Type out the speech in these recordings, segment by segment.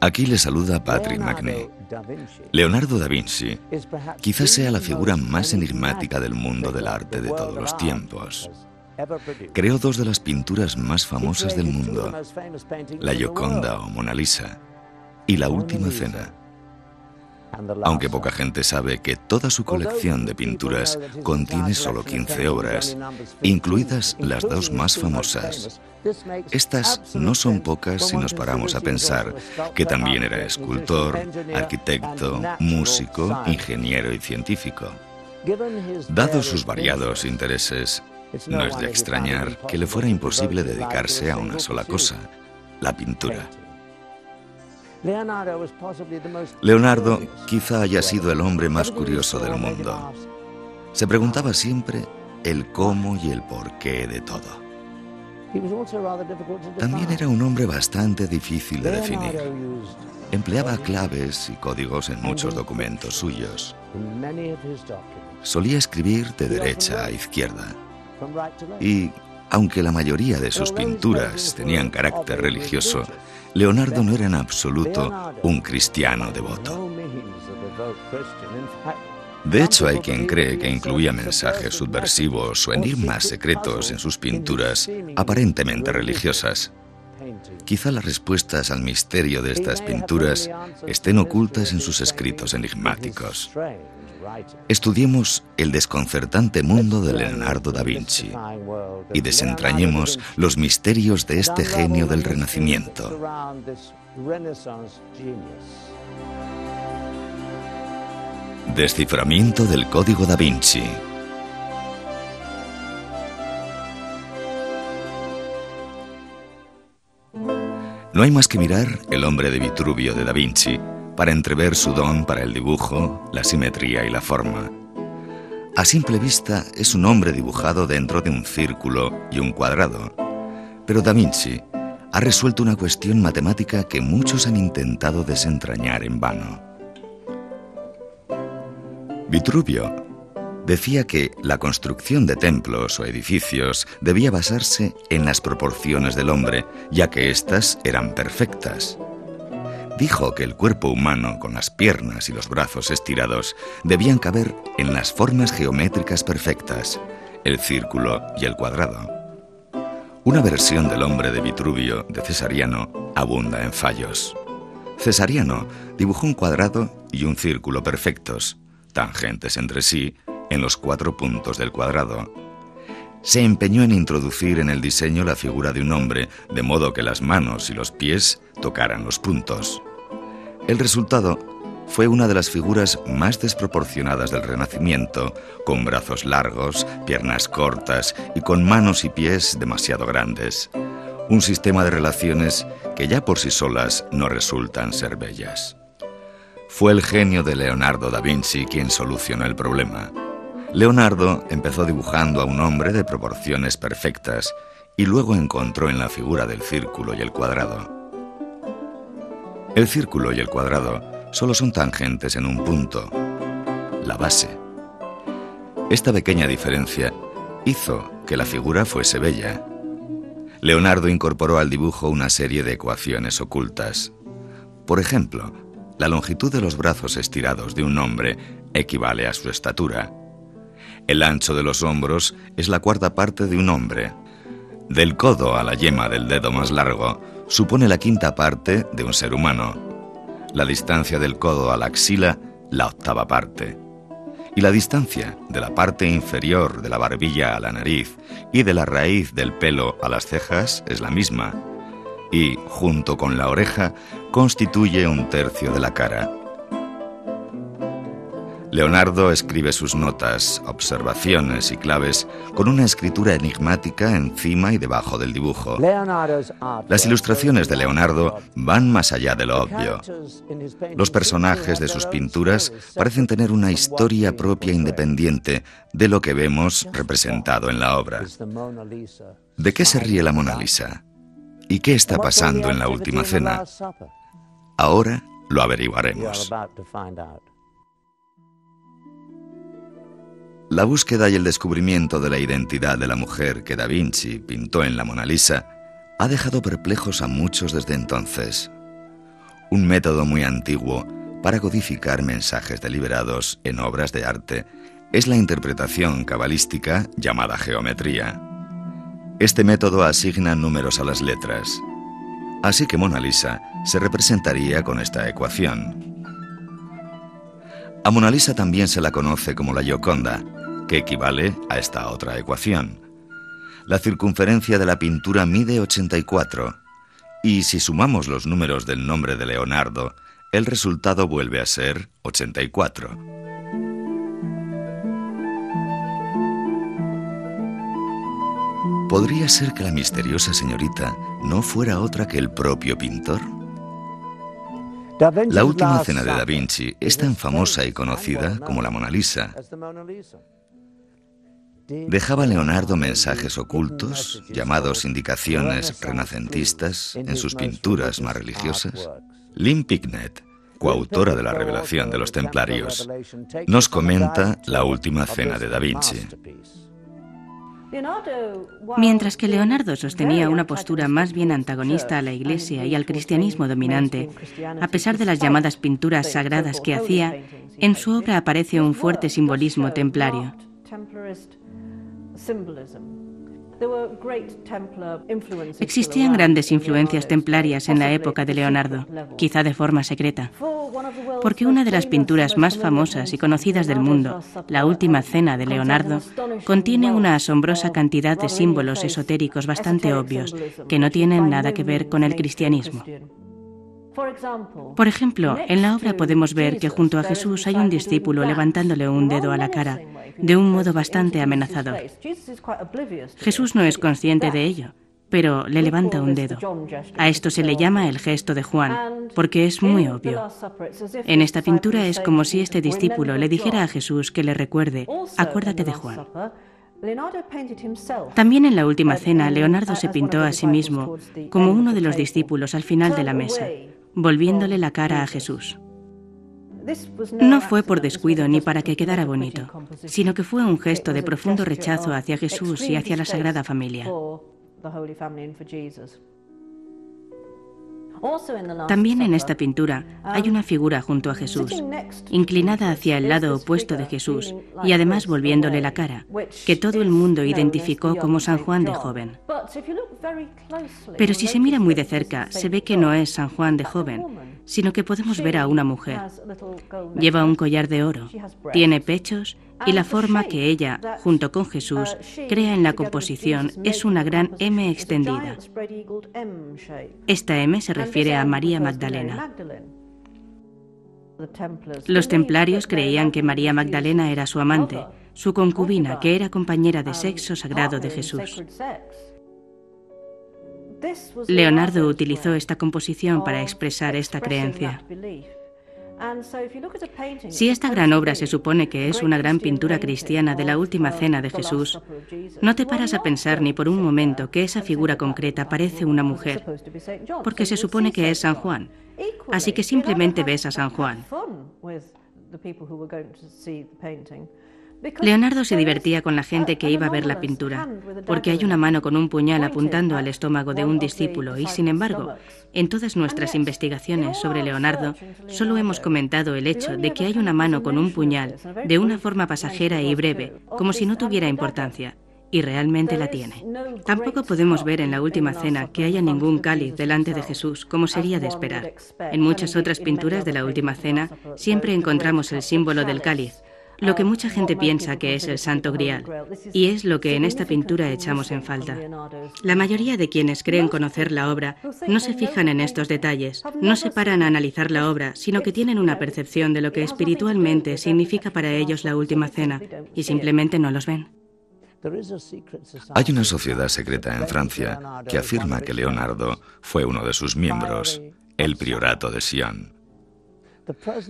Aquí le saluda Patrick Macnee. Leonardo da Vinci quizás sea la figura más enigmática del mundo del arte de todos los tiempos. Creó dos de las pinturas más famosas del mundo, la Gioconda o Mona Lisa y la Última Cena. Aunque poca gente sabe que toda su colección de pinturas contiene solo 15 obras, incluidas las dos más famosas. Estas no son pocas si nos paramos a pensar que también era escultor, arquitecto, músico, ingeniero y científico. Dados sus variados intereses, no es de extrañar que le fuera imposible dedicarse a una sola cosa, la pintura. Leonardo quizá haya sido el hombre más curioso del mundo. Se preguntaba siempre el cómo y el porqué de todo. También era un hombre bastante difícil de definir. Empleaba claves y códigos en muchos documentos suyos. Solía escribir de derecha a izquierda. Y, aunque la mayoría de sus pinturas tenían carácter religioso, Leonardo no era en absoluto un cristiano devoto. De hecho, hay quien cree que incluía mensajes subversivos o enigmas secretos en sus pinturas aparentemente religiosas. Quizá las respuestas al misterio de estas pinturas estén ocultas en sus escritos enigmáticos. Estudiemos el desconcertante mundo de Leonardo da Vinci y desentrañemos los misterios de este genio del Renacimiento. Desciframiento del Código da Vinci. No hay más que mirar El hombre de Vitruvio de da Vinci para entrever su don para el dibujo, la simetría y la forma. A simple vista es un hombre dibujado dentro de un círculo y un cuadrado, pero da Vinci ha resuelto una cuestión matemática que muchos han intentado desentrañar en vano. Vitruvio decía que la construcción de templos o edificios debía basarse en las proporciones del hombre, ya que éstas eran perfectas. Dijo que el cuerpo humano, con las piernas y los brazos estirados, debían caber en las formas geométricas perfectas, el círculo y el cuadrado. Una versión del hombre de Vitruvio, de Cesariano, abunda en fallos. Cesariano dibujó un cuadrado y un círculo perfectos, tangentes entre sí, en los 4 puntos del cuadrado. Se empeñó en introducir en el diseño la figura de un hombre, de modo que las manos y los pies tocaran los puntos. El resultado fue una de las figuras más desproporcionadas del Renacimiento, con brazos largos, piernas cortas y con manos y pies demasiado grandes. Un sistema de relaciones que ya por sí solas no resultan ser bellas. Fue el genio de Leonardo da Vinci quien solucionó el problema. Leonardo empezó dibujando a un hombre de proporciones perfectas y luego encontró en la figura del círculo y el cuadrado. El círculo y el cuadrado solo son tangentes en un punto, la base. Esta pequeña diferencia hizo que la figura fuese bella. Leonardo incorporó al dibujo una serie de ecuaciones ocultas. Por ejemplo, la longitud de los brazos estirados de un hombre equivale a su estatura. El ancho de los hombros es la 4ª parte de un hombre. Del codo a la yema del dedo más largo supone la 5ª parte de un ser humano. La distancia del codo a la axila, la 8ª parte. Y la distancia de la parte inferior de la barbilla a la nariz y de la raíz del pelo a las cejas es la misma. Y, junto con la oreja, constituye 1/3 de la cara. Leonardo escribe sus notas, observaciones y claves con una escritura enigmática encima y debajo del dibujo. Las ilustraciones de Leonardo van más allá de lo obvio. Los personajes de sus pinturas parecen tener una historia propia independiente de lo que vemos representado en la obra. ¿De qué se ríe la Mona Lisa? ¿Y qué está pasando en la Última Cena? Ahora lo averiguaremos. La búsqueda y el descubrimiento de la identidad de la mujer que Da Vinci pintó en la Mona Lisa ha dejado perplejos a muchos desde entonces. Un método muy antiguo para codificar mensajes deliberados en obras de arte es la interpretación cabalística llamada geometría. Este método asigna números a las letras. Así que Mona Lisa se representaría con esta ecuación. A Mona Lisa también se la conoce como la Gioconda, que equivale a esta otra ecuación. La circunferencia de la pintura mide 84, y si sumamos los números del nombre de Leonardo, el resultado vuelve a ser 84. ¿Podría ser que la misteriosa señorita no fuera otra que el propio pintor? La última cena de Da Vinci es tan famosa y conocida como la Mona Lisa. Dejaba Leonardo mensajes ocultos, llamados indicaciones renacentistas, en sus pinturas más religiosas. Lynn Picknett, coautora de la Revelación de los Templarios, nos comenta la última cena de Da Vinci. Mientras que Leonardo sostenía una postura más bien antagonista a la Iglesia y al cristianismo dominante, a pesar de las llamadas pinturas sagradas que hacía, en su obra aparece un fuerte simbolismo templario. Existían grandes influencias templarias en la época de Leonardo, quizá de forma secreta, porque una de las pinturas más famosas y conocidas del mundo, La Última Cena de Leonardo, contiene una asombrosa cantidad de símbolos esotéricos bastante obvios que no tienen nada que ver con el cristianismo. Por ejemplo, en la obra podemos ver que junto a Jesús hay un discípulo levantándole un dedo a la cara, de un modo bastante amenazador. Jesús no es consciente de ello, pero le levanta un dedo. A esto se le llama el gesto de Juan, porque es muy obvio. En esta pintura es como si este discípulo le dijera a Jesús que le recuerde, acuérdate de Juan. También en la Última Cena, Leonardo se pintó a sí mismo como uno de los discípulos al final de la mesa, volviéndole la cara a Jesús. No fue por descuido ni para que quedara bonito, sino que fue un gesto de profundo rechazo hacia Jesús y hacia la Sagrada Familia. También en esta pintura hay una figura junto a Jesús, inclinada hacia el lado opuesto de Jesús y además volviéndole la cara, que todo el mundo identificó como San Juan de Joven. Pero si se mira muy de cerca, se ve que no es San Juan de Joven, sino que podemos ver a una mujer. Lleva un collar de oro, tiene pechos y la forma que ella, junto con Jesús, crea en la composición es una gran M extendida. Esta M se refiere a María Magdalena. Los templarios creían que María Magdalena era su amante, su concubina, que era compañera de sexo sagrado de Jesús. Leonardo utilizó esta composición para expresar esta creencia. Si esta gran obra se supone que es una gran pintura cristiana de la Última Cena de Jesús, no te paras a pensar ni por un momento que esa figura concreta parece una mujer, porque se supone que es San Juan, así que simplemente ves a San Juan. Leonardo se divertía con la gente que iba a ver la pintura, porque hay una mano con un puñal apuntando al estómago de un discípulo y, sin embargo, en todas nuestras investigaciones sobre Leonardo, solo hemos comentado el hecho de que hay una mano con un puñal de una forma pasajera y breve, como si no tuviera importancia, y realmente la tiene. Tampoco podemos ver en la Última Cena que haya ningún cáliz delante de Jesús, como sería de esperar. En muchas otras pinturas de la Última Cena siempre encontramos el símbolo del cáliz, lo que mucha gente piensa que es el Santo Grial, y es lo que en esta pintura echamos en falta. La mayoría de quienes creen conocer la obra no se fijan en estos detalles, no se paran a analizar la obra, sino que tienen una percepción de lo que espiritualmente significa para ellos la Última Cena, y simplemente no los ven. Hay una sociedad secreta en Francia que afirma que Leonardo fue uno de sus miembros, el Priorato de Sion.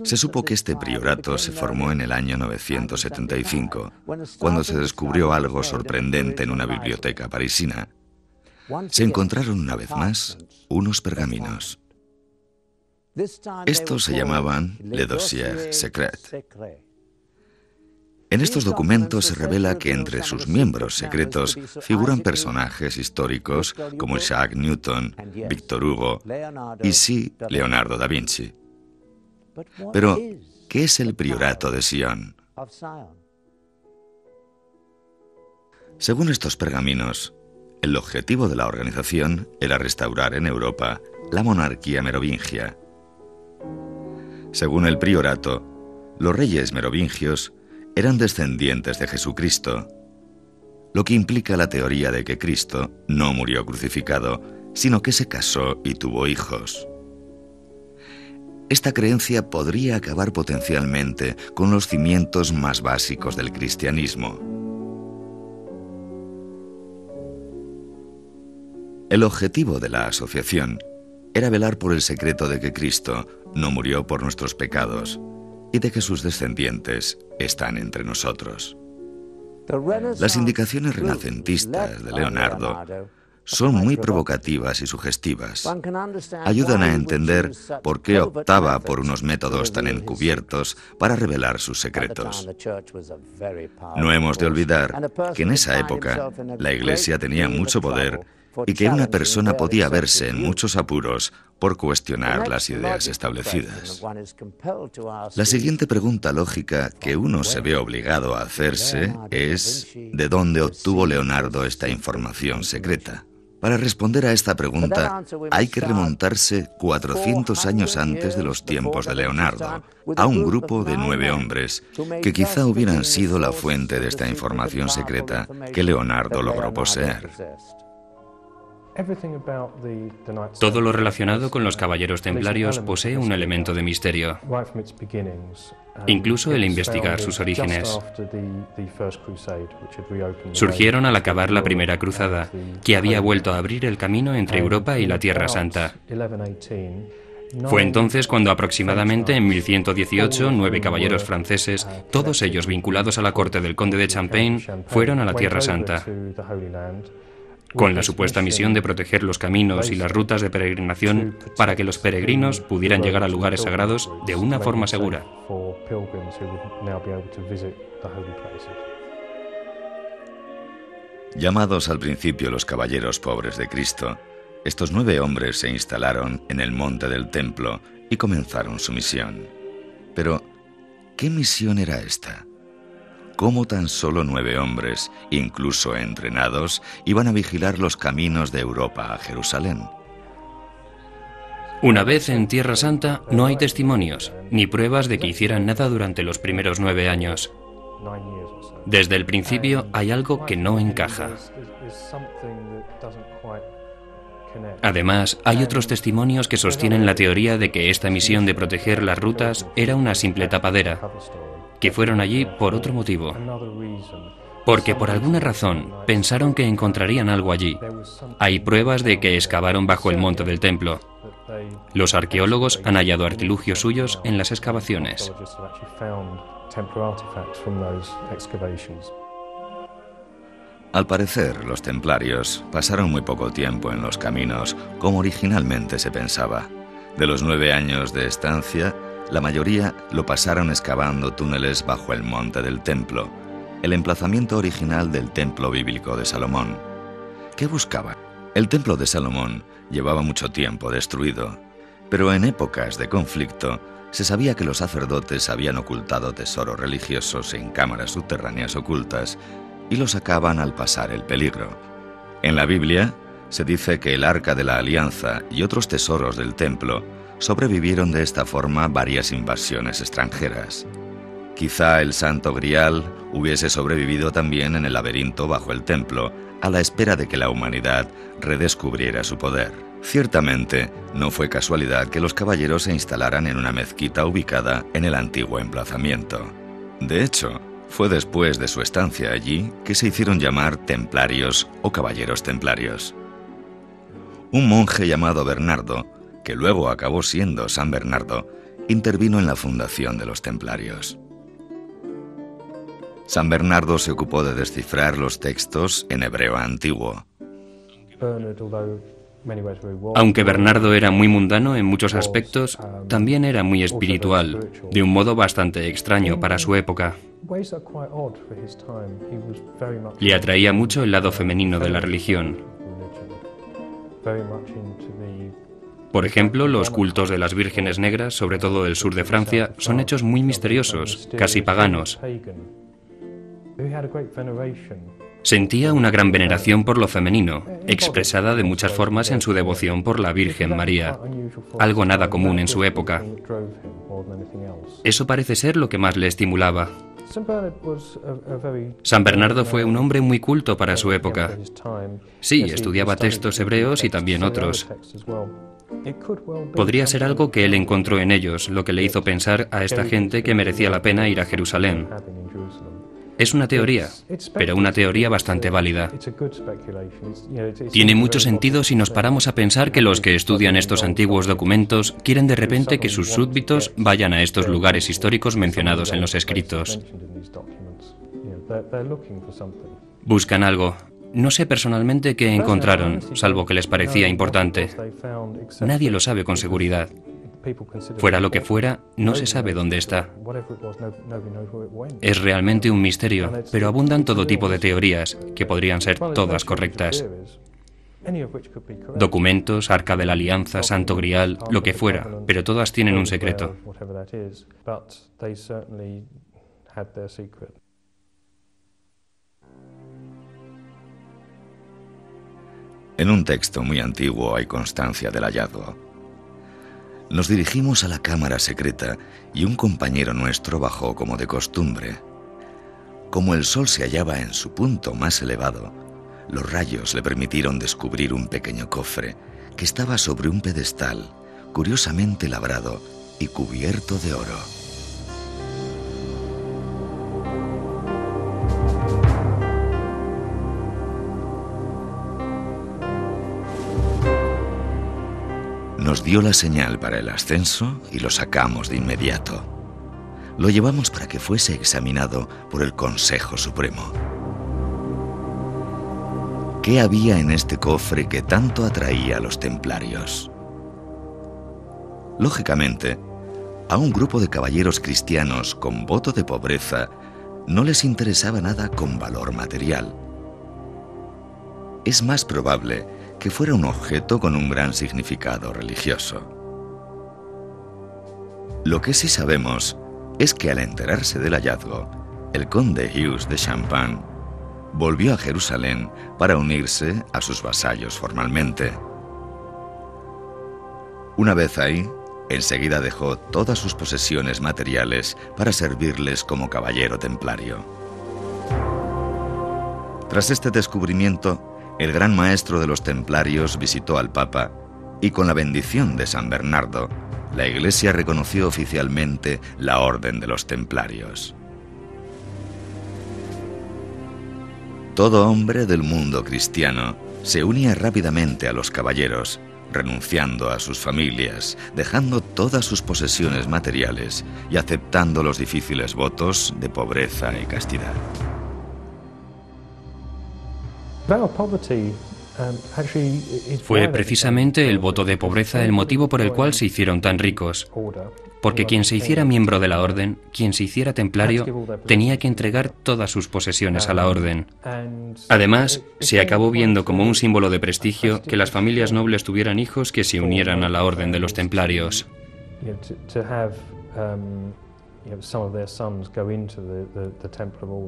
Se supo que este priorato se formó en el año 975, cuando se descubrió algo sorprendente en una biblioteca parisina. Se encontraron una vez más unos pergaminos. Estos se llamaban Les Dossiers Secrets. En estos documentos se revela que entre sus miembros secretos figuran personajes históricos como Isaac Newton, Víctor Hugo y sí, Leonardo da Vinci. Pero, ¿qué es el Priorato de Sion? Según estos pergaminos, el objetivo de la organización era restaurar en Europa la monarquía merovingia. Según el priorato, los reyes merovingios eran descendientes de Jesucristo, lo que implica la teoría de que Cristo no murió crucificado, sino que se casó y tuvo hijos. Esta creencia podría acabar potencialmente con los cimientos más básicos del cristianismo. El objetivo de la asociación era velar por el secreto de que Cristo no murió por nuestros pecados y de que sus descendientes están entre nosotros. Las indicaciones renacentistas de Leonardo son muy provocativas y sugestivas. Ayudan a entender por qué optaba por unos métodos tan encubiertos para revelar sus secretos. No hemos de olvidar que en esa época la Iglesia tenía mucho poder y que una persona podía verse en muchos apuros por cuestionar las ideas establecidas. La siguiente pregunta lógica que uno se ve obligado a hacerse es ¿de dónde obtuvo Leonardo esta información secreta? Para responder a esta pregunta hay que remontarse 400 años antes de los tiempos de Leonardo, a un grupo de 9 hombres que quizá hubieran sido la fuente de esta información secreta que Leonardo logró poseer. Todo lo relacionado con los caballeros templarios posee un elemento de misterio, incluso el investigar sus orígenes. Surgieron al acabar la Primera Cruzada, que había vuelto a abrir el camino entre Europa y la Tierra Santa. Fue entonces cuando aproximadamente en 1118 9 caballeros franceses, todos ellos vinculados a la corte del conde de Champagne, fueron a la Tierra Santa, con la supuesta misión de proteger los caminos y las rutas de peregrinación para que los peregrinos pudieran llegar a lugares sagrados de una forma segura. Llamados al principio los caballeros pobres de Cristo, estos 9 hombres se instalaron en el monte del templo y comenzaron su misión. Pero, ¿qué misión era esta? ¿Cómo tan solo 9 hombres, incluso entrenados, iban a vigilar los caminos de Europa a Jerusalén? Una vez en Tierra Santa, no hay testimonios, ni pruebas de que hicieran nada durante los primeros 9 años. Desde el principio hay algo que no encaja. Además, hay otros testimonios que sostienen la teoría de que esta misión de proteger las rutas era una simple tapadera, que fueron allí por otro motivo. Porque por alguna razón pensaron que encontrarían algo allí. Hay pruebas de que excavaron bajo el monte del templo. Los arqueólogos han hallado artilugios suyos en las excavaciones. Al parecer, los templarios pasaron muy poco tiempo en los caminos, como originalmente se pensaba. De los 9 años de estancia, la mayoría lo pasaron excavando túneles bajo el monte del templo, el emplazamiento original del templo bíblico de Salomón. ¿Qué buscaban? El templo de Salomón llevaba mucho tiempo destruido, pero en épocas de conflicto se sabía que los sacerdotes habían ocultado tesoros religiosos en cámaras subterráneas ocultas y los sacaban al pasar el peligro. En la Biblia se dice que el Arca de la Alianza y otros tesoros del templo sobrevivieron de esta forma varias invasiones extranjeras. Quizá el Santo Grial hubiese sobrevivido también en el laberinto bajo el templo, a la espera de que la humanidad redescubriera su poder. Ciertamente, no fue casualidad que los caballeros se instalaran en una mezquita ubicada en el antiguo emplazamiento. De hecho, fue después de su estancia allí que se hicieron llamar templarios o caballeros templarios. Un monje llamado Bernardo, que luego acabó siendo San Bernardo, intervino en la fundación de los templarios. San Bernardo se ocupó de descifrar los textos en hebreo antiguo. Aunque Bernardo era muy mundano en muchos aspectos, también era muy espiritual, de un modo bastante extraño para su época. Le atraía mucho el lado femenino de la religión. Por ejemplo, los cultos de las vírgenes negras, sobre todo del sur de Francia, son hechos muy misteriosos, casi paganos. Sentía una gran veneración por lo femenino, expresada de muchas formas en su devoción por la Virgen María, algo nada común en su época. Eso parece ser lo que más le estimulaba. San Bernardo fue un hombre muy culto para su época. Sí, estudiaba textos hebreos y también otros. Podría ser algo que él encontró en ellos, lo que le hizo pensar a esta gente que merecía la pena ir a Jerusalén. Es una teoría, pero una teoría bastante válida. Tiene mucho sentido si nos paramos a pensar que los que estudian estos antiguos documentos quieren de repente que sus súbditos vayan a estos lugares históricos mencionados en los escritos. Buscan algo. No sé personalmente qué encontraron, salvo que les parecía importante. Nadie lo sabe con seguridad. Fuera lo que fuera, no se sabe dónde está. Es realmente un misterio, pero abundan todo tipo de teorías, que podrían ser todas correctas. Documentos, Arca de la Alianza, Santo Grial, lo que fuera, pero todas tienen un secreto. En un texto muy antiguo hay constancia del hallazgo. Nos dirigimos a la cámara secreta y un compañero nuestro bajó como de costumbre. Como el sol se hallaba en su punto más elevado, los rayos le permitieron descubrir un pequeño cofre que estaba sobre un pedestal, curiosamente labrado y cubierto de oro. Nos dio la señal para el ascenso y lo sacamos de inmediato. Lo llevamos para que fuese examinado por el Consejo Supremo. ¿Qué había en este cofre que tanto atraía a los templarios? Lógicamente, a un grupo de caballeros cristianos con voto de pobreza no les interesaba nada con valor material. Es más probable que fuera un objeto con un gran significado religioso. Lo que sí sabemos es que al enterarse del hallazgo, el conde Hughes de Champagne volvió a Jerusalén para unirse a sus vasallos formalmente. Una vez ahí, enseguida dejó todas sus posesiones materiales para servirles como caballero templario. Tras este descubrimiento, el gran maestro de los templarios visitó al Papa y con la bendición de San Bernardo, la Iglesia reconoció oficialmente la Orden de los Templarios. Todo hombre del mundo cristiano se unía rápidamente a los caballeros, renunciando a sus familias, dejando todas sus posesiones materiales y aceptando los difíciles votos de pobreza y castidad. Fue precisamente el voto de pobreza el motivo por el cual se hicieron tan ricos, porque quien se hiciera miembro de la orden, quien se hiciera templario, tenía que entregar todas sus posesiones a la orden. Además, se acabó viendo como un símbolo de prestigio que las familias nobles tuvieran hijos que se unieran a la orden de los templarios.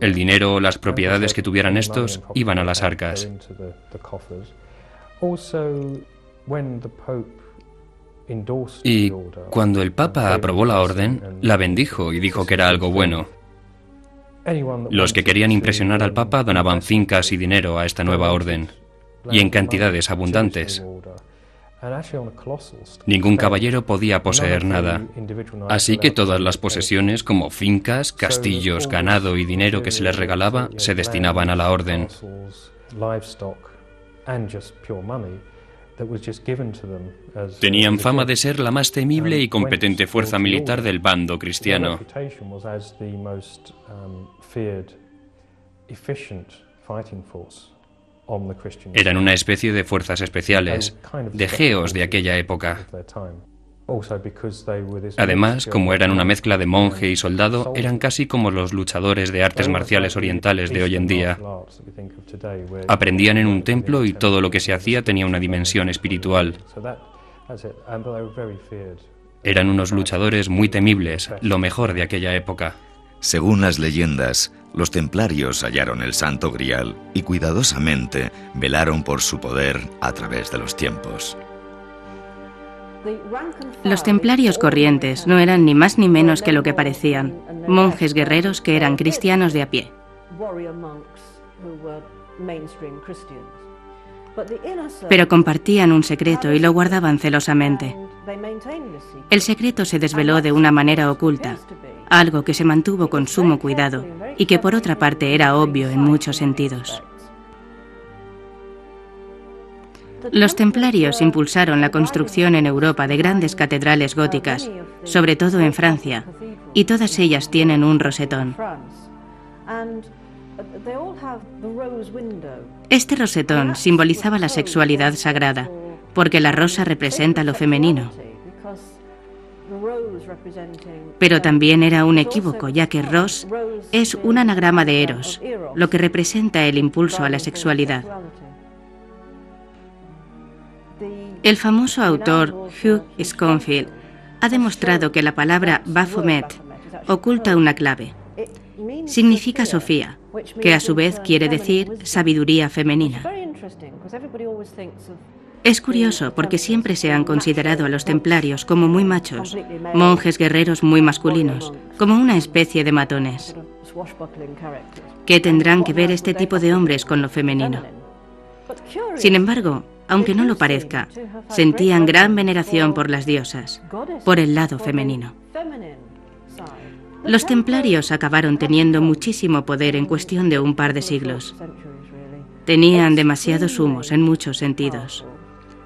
El dinero o las propiedades que tuvieran estos iban a las arcas. Y cuando el Papa aprobó la orden, la bendijo y dijo que era algo bueno. Los que querían impresionar al Papa donaban fincas y dinero a esta nueva orden, y en cantidades abundantes. Ningún caballero podía poseer nada, así que todas las posesiones como fincas, castillos, ganado y dinero que se les regalaba se destinaban a la orden. Tenían fama de ser la más temible y competente fuerza militar del bando cristiano. Eran una especie de fuerzas especiales, de geos de aquella época. Además, como eran una mezcla de monje y soldado, eran casi como los luchadores de artes marciales orientales de hoy en día. Aprendían en un templo y todo lo que se hacía tenía una dimensión espiritual. Eran unos luchadores muy temibles, lo mejor de aquella época. Según las leyendas, los templarios hallaron el Santo Grial y cuidadosamente velaron por su poder a través de los tiempos. Los templarios corrientes no eran ni más ni menos que lo que parecían, monjes guerreros que eran cristianos de a pie. Pero compartían un secreto y lo guardaban celosamente. El secreto se desveló de una manera oculta, algo que se mantuvo con sumo cuidado y que por otra parte era obvio en muchos sentidos. Los templarios impulsaron la construcción en Europa de grandes catedrales góticas, sobre todo en Francia, y todas ellas tienen un rosetón. Este rosetón simbolizaba la sexualidad sagrada, porque la rosa representa lo femenino. Pero también era un equívoco, ya que Ros es un anagrama de Eros, lo que representa el impulso a la sexualidad. El famoso autor Hugh Schonfield ha demostrado que la palabra Baphomet oculta una clave. Significa Sofía, que a su vez quiere decir sabiduría femenina. Es curioso porque siempre se han considerado a los templarios como muy machos, monjes guerreros muy masculinos, como una especie de matones. ¿Qué tendrán que ver este tipo de hombres con lo femenino? Sin embargo, aunque no lo parezca, sentían gran veneración por las diosas, por el lado femenino. Los templarios acabaron teniendo muchísimo poder en cuestión de un par de siglos. Tenían demasiados humos en muchos sentidos,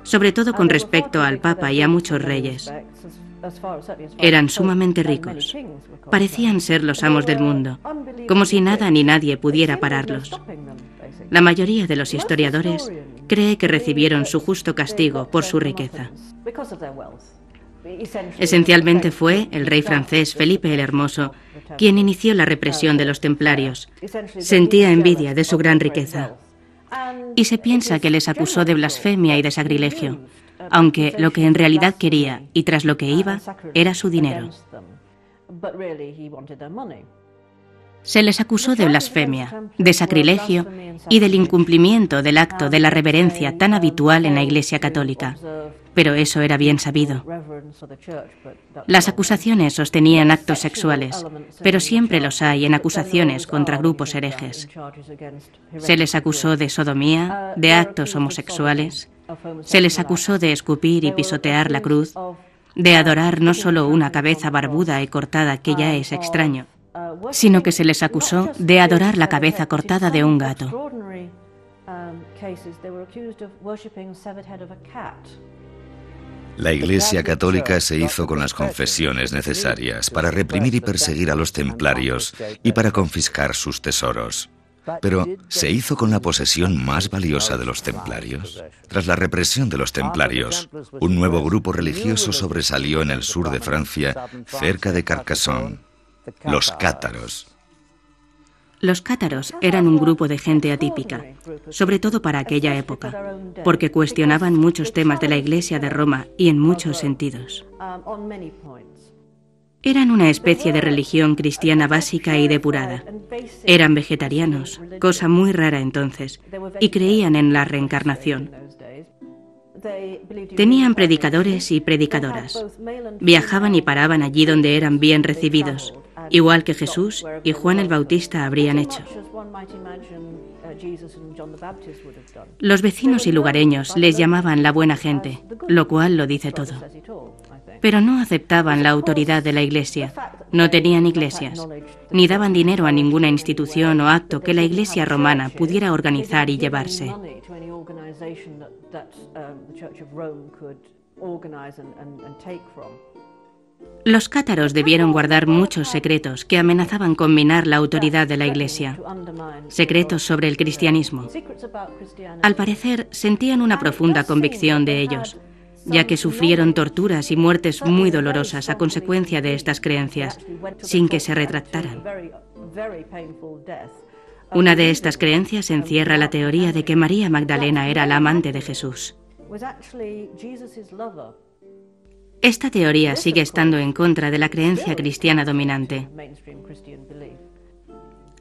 sobre todo con respecto al Papa y a muchos reyes. Eran sumamente ricos. Parecían ser los amos del mundo, como si nada ni nadie pudiera pararlos. La mayoría de los historiadores cree que recibieron su justo castigo por su riqueza. Esencialmente fue el rey francés Felipe el Hermoso quien inició la represión de los templarios. Sentía envidia de su gran riqueza. Y se piensa que les acusó de blasfemia y de sacrilegio, aunque lo que en realidad quería y tras lo que iba era su dinero. Se les acusó de blasfemia, de sacrilegio y del incumplimiento del acto de la reverencia tan habitual en la Iglesia católica, pero eso era bien sabido. Las acusaciones sostenían actos sexuales, pero siempre los hay en acusaciones contra grupos herejes. Se les acusó de sodomía, de actos homosexuales, se les acusó de escupir y pisotear la cruz, de adorar no solo una cabeza barbuda y cortada que ya es extraño, sino que se les acusó de adorar la cabeza cortada de un gato. La Iglesia católica se hizo con las confesiones necesarias para reprimir y perseguir a los templarios y para confiscar sus tesoros. Pero, ¿se hizo con la posesión más valiosa de los templarios? Tras la represión de los templarios, un nuevo grupo religioso sobresalió en el sur de Francia, cerca de Carcassonne: los cátaros. Los cátaros eran un grupo de gente atípica, sobre todo para aquella época, porque cuestionaban muchos temas de la Iglesia de Roma y en muchos sentidos. Eran una especie de religión cristiana básica y depurada. Eran vegetarianos, cosa muy rara entonces, y creían en la reencarnación. Tenían predicadores y predicadoras. Viajaban y paraban allí donde eran bien recibidos, igual que Jesús y Juan el Bautista habrían hecho. Los vecinos y lugareños les llamaban la buena gente, lo cual lo dice todo. Pero no aceptaban la autoridad de la Iglesia, no tenían iglesias, ni daban dinero a ninguna institución o acto que la Iglesia romana pudiera organizar y llevarse. Los cátaros debieron guardar muchos secretos que amenazaban con minar la autoridad de la Iglesia, secretos sobre el cristianismo. Al parecer, sentían una profunda convicción de ellos, ya que sufrieron torturas y muertes muy dolorosas a consecuencia de estas creencias, sin que se retractaran. Una de estas creencias encierra la teoría de que María Magdalena era la amante de Jesús. Esta teoría sigue estando en contra de la creencia cristiana dominante.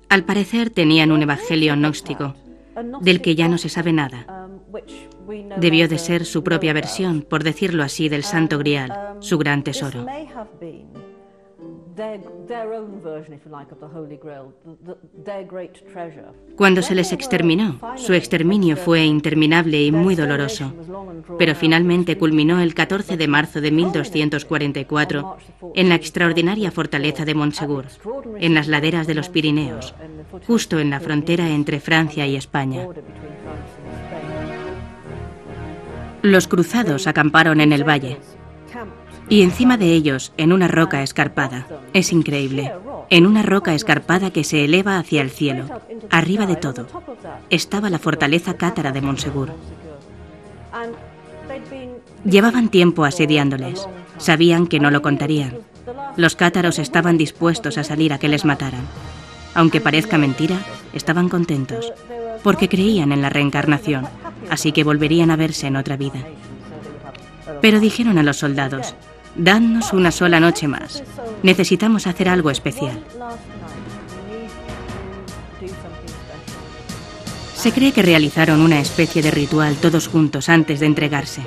Al parecer tenían un evangelio gnóstico, del que ya no se sabe nada. Debió de ser su propia versión, por decirlo así, del Santo Grial, su gran tesoro. Cuando se les exterminó, su exterminio fue interminable y muy doloroso, pero finalmente culminó el 14 de marzo de 1244 en la extraordinaria fortaleza de Montsegur, en las laderas de los Pirineos, justo en la frontera entre Francia y España. Los cruzados acamparon en el valle, y encima de ellos, en una roca escarpada, es increíble, en una roca escarpada que se eleva hacia el cielo, arriba de todo, estaba la fortaleza cátara de Montsegur. Llevaban tiempo asediándoles, sabían que no lo contarían. Los cátaros estaban dispuestos a salir a que les mataran. Aunque parezca mentira, estaban contentos, porque creían en la reencarnación, así que volverían a verse en otra vida. Pero dijeron a los soldados: «Dadnos una sola noche más. Necesitamos hacer algo especial». Se cree que realizaron una especie de ritual todos juntos antes de entregarse.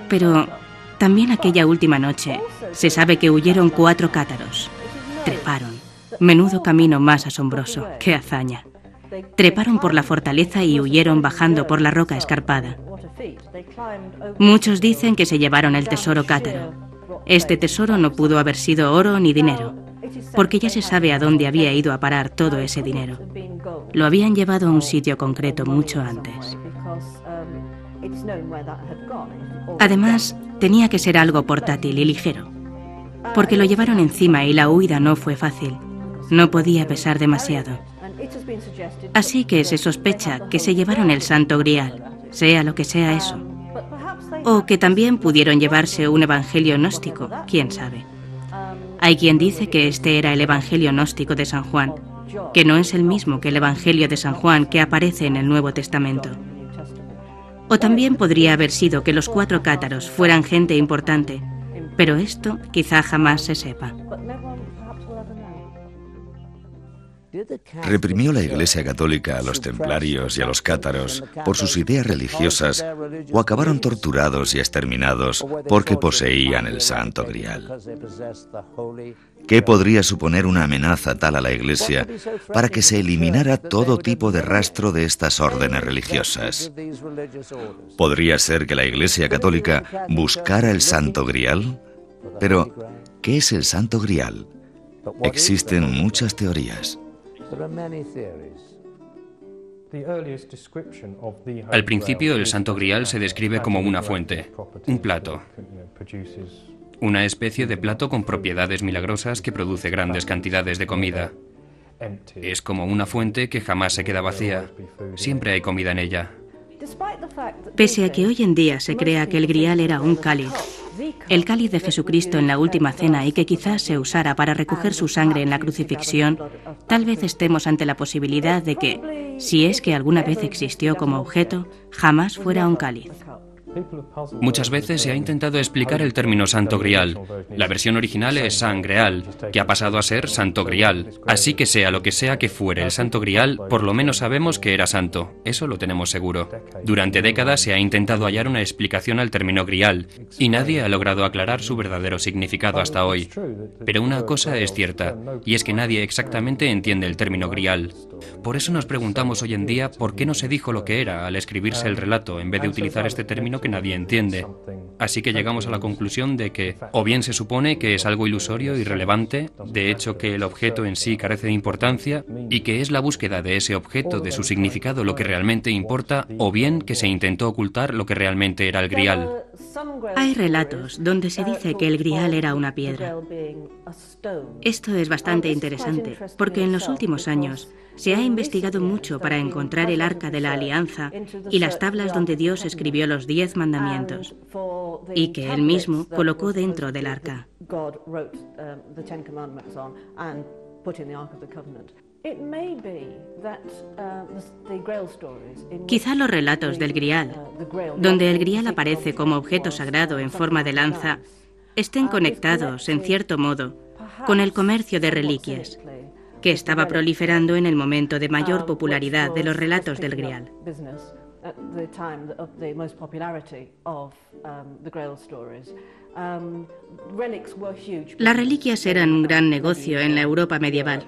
Pero también aquella última noche se sabe que huyeron 4 cátaros. Treparon. Menudo camino más asombroso. ¡Qué hazaña! Treparon por la fortaleza y huyeron bajando por la roca escarpada. Muchos dicen que se llevaron el tesoro cátaro. Este tesoro no pudo haber sido oro ni dinero, porque ya se sabe a dónde había ido a parar todo ese dinero. Lo habían llevado a un sitio concreto mucho antes. Además, tenía que ser algo portátil y ligero, porque lo llevaron encima y la huida no fue fácil. No podía pesar demasiado. Así que se sospecha que se llevaron el Santo Grial, sea lo que sea eso. O que también pudieron llevarse un evangelio gnóstico, quién sabe. Hay quien dice que este era el evangelio gnóstico de San Juan, que no es el mismo que el evangelio de San Juan que aparece en el Nuevo Testamento. O también podría haber sido que los 4 cátaros fueran gente importante, pero esto quizá jamás se sepa. ¿Reprimió la Iglesia Católica a los templarios y a los cátaros por sus ideas religiosas o acabaron torturados y exterminados porque poseían el Santo Grial? ¿Qué podría suponer una amenaza tal a la Iglesia para que se eliminara todo tipo de rastro de estas órdenes religiosas? ¿Podría ser que la Iglesia Católica buscara el Santo Grial? Pero, ¿qué es el Santo Grial? Existen muchas teorías. Al principio, el Santo Grial se describe como una fuente, un plato, una especie de plato con propiedades milagrosas que produce grandes cantidades de comida. Es como una fuente que jamás se queda vacía, siempre hay comida en ella. Pese a que hoy en día se crea que el Grial era un cáliz, el cáliz de Jesucristo en la última cena y que quizás se usara para recoger su sangre en la crucifixión, tal vez estemos ante la posibilidad de que, si es que alguna vez existió como objeto, jamás fuera un cáliz. Muchas veces se ha intentado explicar el término Santo Grial. La versión original es San Greal, que ha pasado a ser Santo Grial. Así que sea lo que sea que fuere el Santo Grial, por lo menos sabemos que era santo. Eso lo tenemos seguro. Durante décadas se ha intentado hallar una explicación al término Grial, y nadie ha logrado aclarar su verdadero significado hasta hoy. Pero una cosa es cierta, y es que nadie exactamente entiende el término Grial. Por eso nos preguntamos hoy en día por qué no se dijo lo que era al escribirse el relato, en vez de utilizar este término que nadie entiende. Así que llegamos a la conclusión de que o bien se supone que es algo ilusorio, irrelevante, de hecho que el objeto en sí carece de importancia y que es la búsqueda de ese objeto, de su significado, lo que realmente importa, o bien que se intentó ocultar lo que realmente era el Grial. Hay relatos donde se dice que el Grial era una piedra. Esto es bastante interesante, porque en los últimos años se ha investigado mucho para encontrar el Arca de la Alianza y las tablas donde Dios escribió los 10 mandamientos, y que Él mismo colocó dentro del Arca. Quizá los relatos del Grial, donde el Grial aparece como objeto sagrado en forma de lanza, estén conectados, en cierto modo, con el comercio de reliquias, que estaba proliferando en el momento de mayor popularidad de los relatos del Grial. Las reliquias eran un gran negocio en la Europa medieval.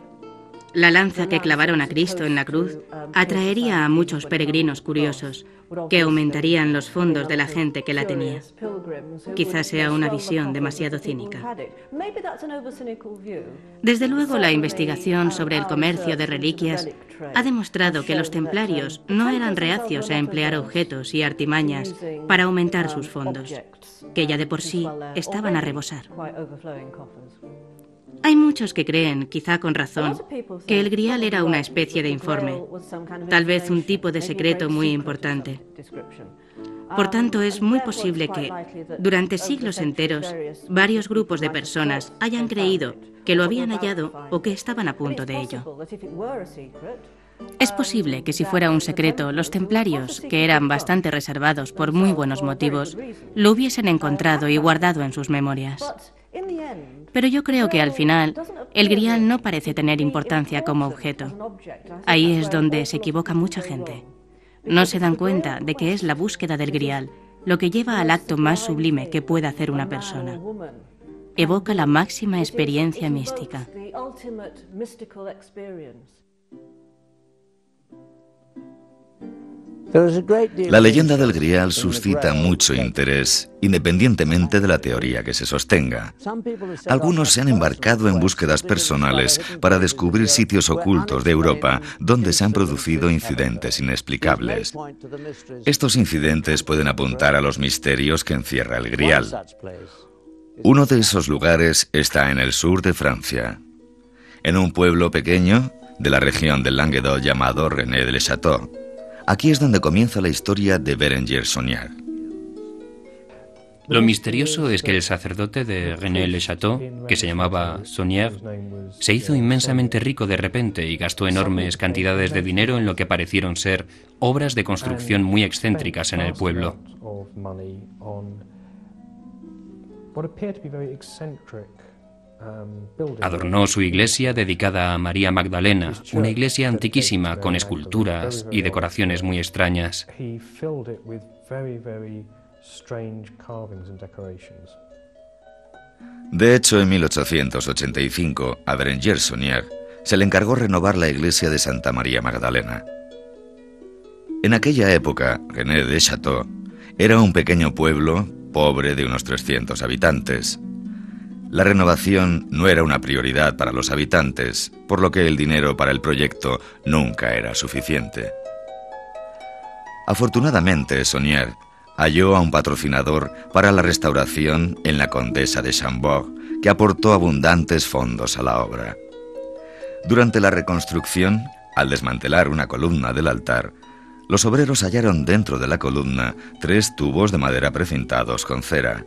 La lanza que clavaron a Cristo en la cruz atraería a muchos peregrinos curiosos, que aumentarían los fondos de la gente que la tenía. Quizás sea una visión demasiado cínica. Desde luego, la investigación sobre el comercio de reliquias ha demostrado que los templarios no eran reacios a emplear objetos y artimañas para aumentar sus fondos, que ya de por sí estaban a rebosar. Hay muchos que creen, quizá con razón, que el Grial era una especie de informe, tal vez un tipo de secreto muy importante. Por tanto, es muy posible que, durante siglos enteros, varios grupos de personas hayan creído que lo habían hallado o que estaban a punto de ello. Es posible que si fuera un secreto, los templarios, que eran bastante reservados por muy buenos motivos, lo hubiesen encontrado y guardado en sus memorias. Pero yo creo que al final, el Grial no parece tener importancia como objeto. Ahí es donde se equivoca mucha gente. No se dan cuenta de que es la búsqueda del Grial lo que lleva al acto más sublime que pueda hacer una persona. Evoca la máxima experiencia mística. La leyenda del Grial suscita mucho interés, independientemente de la teoría que se sostenga. Algunos se han embarcado en búsquedas personales para descubrir sitios ocultos de Europa donde se han producido incidentes inexplicables. Estos incidentes pueden apuntar a los misterios que encierra el Grial. Uno de esos lugares está en el sur de Francia, en un pueblo pequeño de la región del Languedoc llamado René-le-Château. Aquí es donde comienza la historia de Bérenger Saunière. Lo misterioso es que el sacerdote de René-le-Château, que se llamaba Saunière, se hizo inmensamente rico de repente y gastó enormes cantidades de dinero en lo que parecieron ser obras de construcción muy excéntricas en el pueblo. Adornó su iglesia dedicada a María Magdalena, una iglesia antiquísima con esculturas y decoraciones muy extrañas. De hecho, en 1885, a Bérenger Saunière se le encargó renovar la iglesia de Santa María Magdalena. En aquella época, René-le-Château era un pequeño pueblo pobre de unos 300 habitantes. La renovación no era una prioridad para los habitantes, por lo que el dinero para el proyecto nunca era suficiente. Afortunadamente, Saunière halló a un patrocinador para la restauración en la condesa de Chambord, que aportó abundantes fondos a la obra. Durante la reconstrucción, al desmantelar una columna del altar, los obreros hallaron dentro de la columna 3 tubos de madera precintados con cera.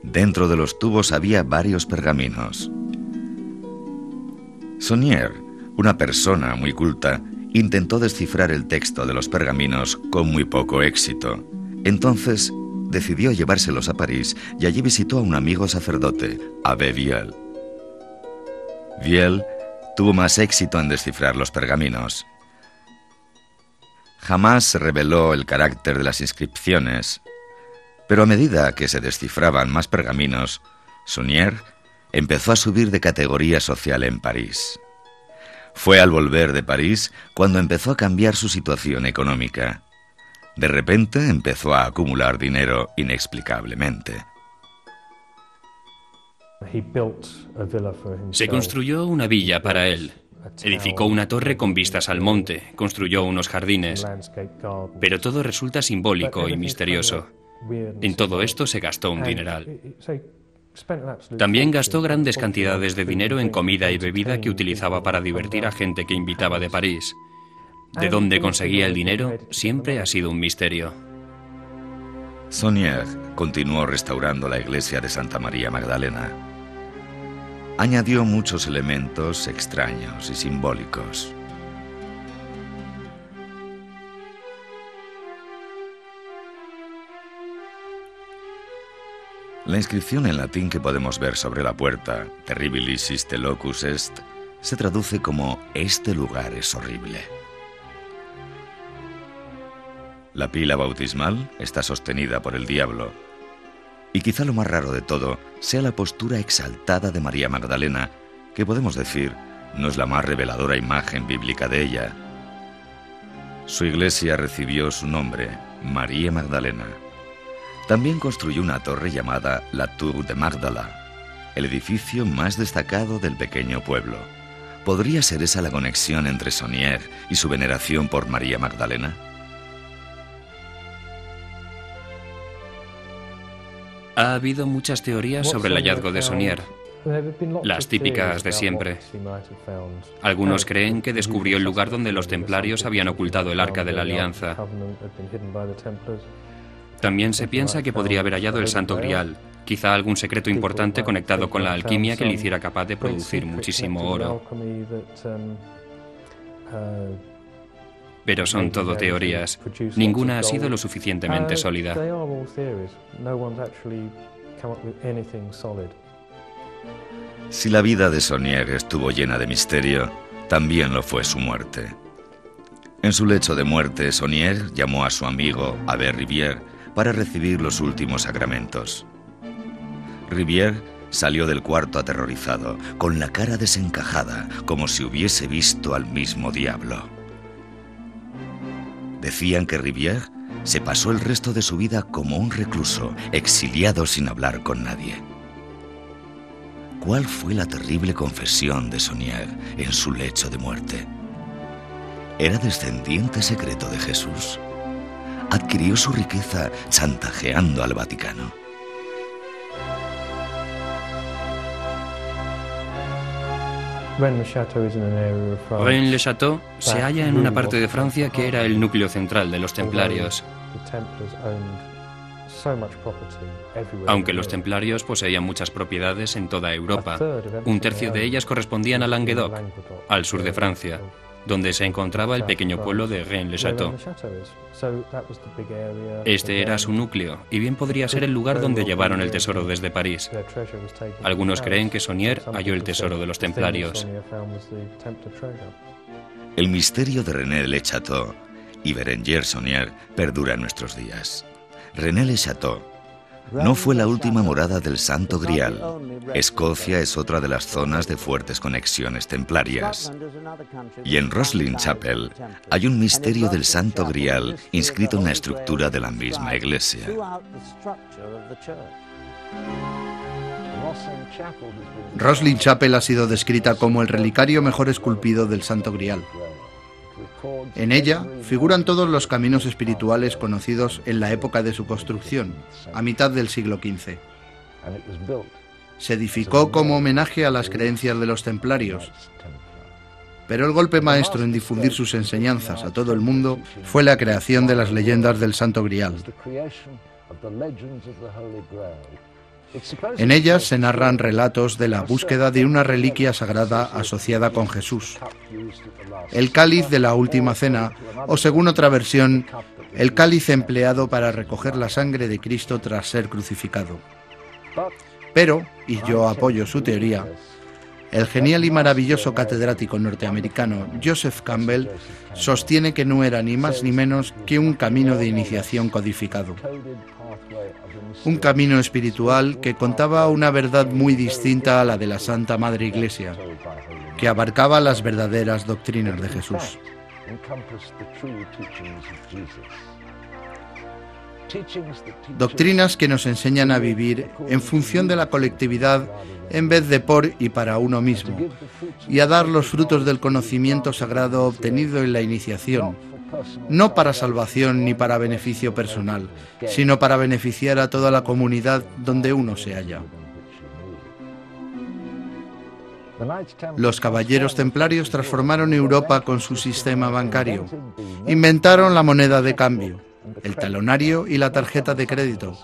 Dentro de los tubos había varios pergaminos. Saunière, una persona muy culta, intentó descifrar el texto de los pergaminos con muy poco éxito. Entonces decidió llevárselos a París y allí visitó a un amigo sacerdote, Abbé Viel. Viel tuvo más éxito en descifrar los pergaminos. Jamás se reveló el carácter de las inscripciones, pero a medida que se descifraban más pergaminos, Saunière empezó a subir de categoría social en París. Fue al volver de París cuando empezó a cambiar su situación económica. De repente empezó a acumular dinero inexplicablemente. Se construyó una villa para él. Edificó una torre con vistas al monte, construyó unos jardines, pero todo resulta simbólico y misterioso. En todo esto se gastó un dineral. También gastó grandes cantidades de dinero en comida y bebida que utilizaba para divertir a gente que invitaba de París. De dónde conseguía el dinero siempre ha sido un misterio. Saunier continuó restaurando la iglesia de Santa María Magdalena. Añadió muchos elementos extraños y simbólicos. La inscripción en latín que podemos ver sobre la puerta, Terribilis iste locus est, se traduce como «Este lugar es horrible». La pila bautismal está sostenida por el diablo. Y quizá lo más raro de todo sea la postura exaltada de María Magdalena, que podemos decir no es la más reveladora imagen bíblica de ella. Su iglesia recibió su nombre, María Magdalena. También construyó una torre llamada la Tour de Magdala, el edificio más destacado del pequeño pueblo. ¿Podría ser esa la conexión entre Saunier y su veneración por María Magdalena? Ha habido muchas teorías sobre el hallazgo de Saunier, las típicas de siempre. Algunos creen que descubrió el lugar donde los templarios habían ocultado el Arca de la Alianza. También se piensa que podría haber hallado el Santo Grial, quizá algún secreto importante conectado con la alquimia que le hiciera capaz de producir muchísimo oro. Pero son todo teorías. Ninguna ha sido lo suficientemente sólida. Si la vida de Saunier estuvo llena de misterio, también lo fue su muerte. En su lecho de muerte, Saunier llamó a su amigo Abbé Rivière para recibir los últimos sacramentos. Rivière salió del cuarto aterrorizado, con la cara desencajada, como si hubiese visto al mismo diablo. Decían que Rivière se pasó el resto de su vida como un recluso, exiliado sin hablar con nadie. ¿Cuál fue la terrible confesión de Saunier en su lecho de muerte? ¿Era descendiente secreto de Jesús? ¿Adquirió su riqueza chantajeando al Vaticano? Rennes-le-Château se halla en una parte de Francia que era el núcleo central de los templarios. Aunque los templarios poseían muchas propiedades en toda Europa, un tercio de ellas correspondían a Languedoc, al sur de Francia, donde se encontraba el pequeño pueblo de Rennes-le-Château. Este era su núcleo, y bien podría ser el lugar donde llevaron el tesoro desde París. Algunos creen que Saunier halló el tesoro de los templarios. El misterio de René-le-Château y Bérenger Saunier perdura en nuestros días. René-le-Château no fue la última morada del Santo Grial. Escocia es otra de las zonas de fuertes conexiones templarias. Y en Roslin Chapel hay un misterio del Santo Grial inscrito en la estructura de la misma iglesia. Roslin Chapel ha sido descrita como el relicario mejor esculpido del Santo Grial. En ella figuran todos los caminos espirituales conocidos en la época de su construcción, a mitad del siglo XV. Se edificó como homenaje a las creencias de los templarios, pero el golpe maestro en difundir sus enseñanzas a todo el mundo fue la creación de las leyendas del Santo Grial. En ellas se narran relatos de la búsqueda de una reliquia sagrada asociada con Jesús, el cáliz de la Última Cena, o según otra versión, el cáliz empleado para recoger la sangre de Cristo tras ser crucificado. Pero, y yo apoyo su teoría, el genial y maravilloso catedrático norteamericano Joseph Campbell sostiene que no era ni más ni menos que un camino de iniciación codificado. Un camino espiritual que contaba una verdad muy distinta a la de la Santa Madre Iglesia, que abarcaba las verdaderas doctrinas de Jesús. Doctrinas que nos enseñan a vivir en función de la colectividad en vez de por y para uno mismo, y a dar los frutos del conocimiento sagrado obtenido en la iniciación, no para salvación ni para beneficio personal, sino para beneficiar a toda la comunidad donde uno se halla. Los caballeros templarios transformaron Europa con su sistema bancario. Inventaron la moneda de cambio, el talonario y la tarjeta de crédito.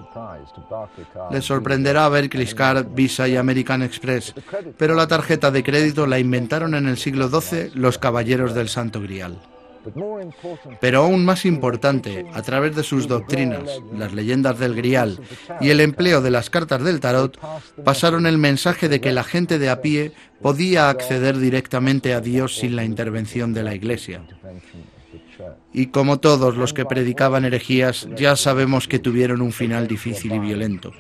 Les sorprenderá ver Barclaycard, Visa y American Express, pero la tarjeta de crédito la inventaron en el siglo XII los caballeros del Santo Grial. Pero aún más importante, a través de sus doctrinas, las leyendas del Grial y el empleo de las cartas del tarot, pasaron el mensaje de que la gente de a pie podía acceder directamente a Dios sin la intervención de la Iglesia. Y como todos los que predicaban herejías, ya sabemos que tuvieron un final difícil y violento.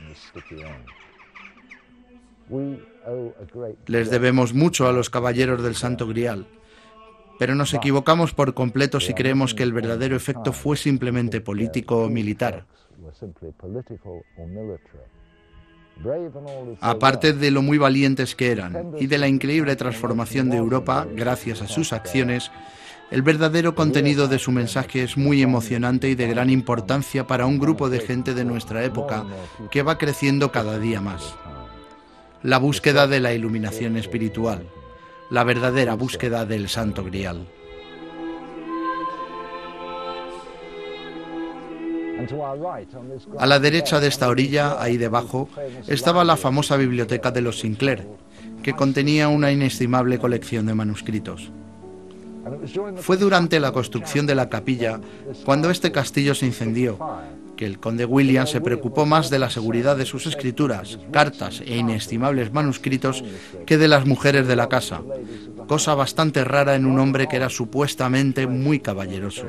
Les debemos mucho a los caballeros del Santo Grial, pero nos equivocamos por completo si creemos que el verdadero efecto fue simplemente político o militar. Aparte de lo muy valientes que eran y de la increíble transformación de Europa gracias a sus acciones, el verdadero contenido de su mensaje es muy emocionante y de gran importancia para un grupo de gente de nuestra época que va creciendo cada día más. La búsqueda de la iluminación espiritual, la verdadera búsqueda del Santo Grial. A la derecha de esta orilla, ahí debajo, estaba la famosa biblioteca de los Sinclair, que contenía una inestimable colección de manuscritos. Fue durante la construcción de la capilla, cuando este castillo se incendió, que el conde William se preocupó más de la seguridad de sus escrituras, cartas e inestimables manuscritos que de las mujeres de la casa, cosa bastante rara en un hombre que era supuestamente muy caballeroso.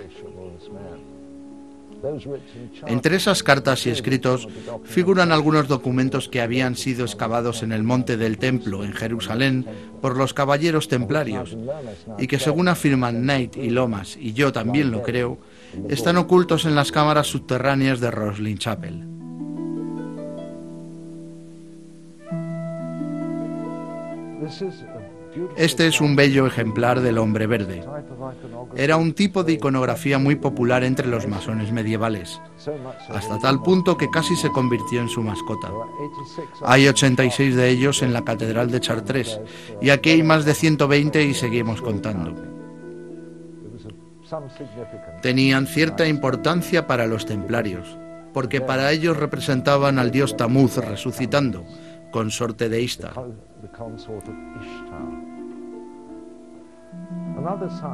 Entre esas cartas y escritos figuran algunos documentos que habían sido excavados en el monte del Templo, en Jerusalén, por los caballeros templarios, y que según afirman Knight y Lomas, y yo también lo creo, están ocultos en las cámaras subterráneas de Roslin Chapel. Este es un bello ejemplar del hombre verde. Era un tipo de iconografía muy popular entre los masones medievales, hasta tal punto que casi se convirtió en su mascota. Hay 86 de ellos en la Catedral de Chartres, y aquí hay más de 120 y seguimos contando. Tenían cierta importancia para los templarios, porque para ellos representaban al dios Tamuz resucitando, consorte de Ishtar.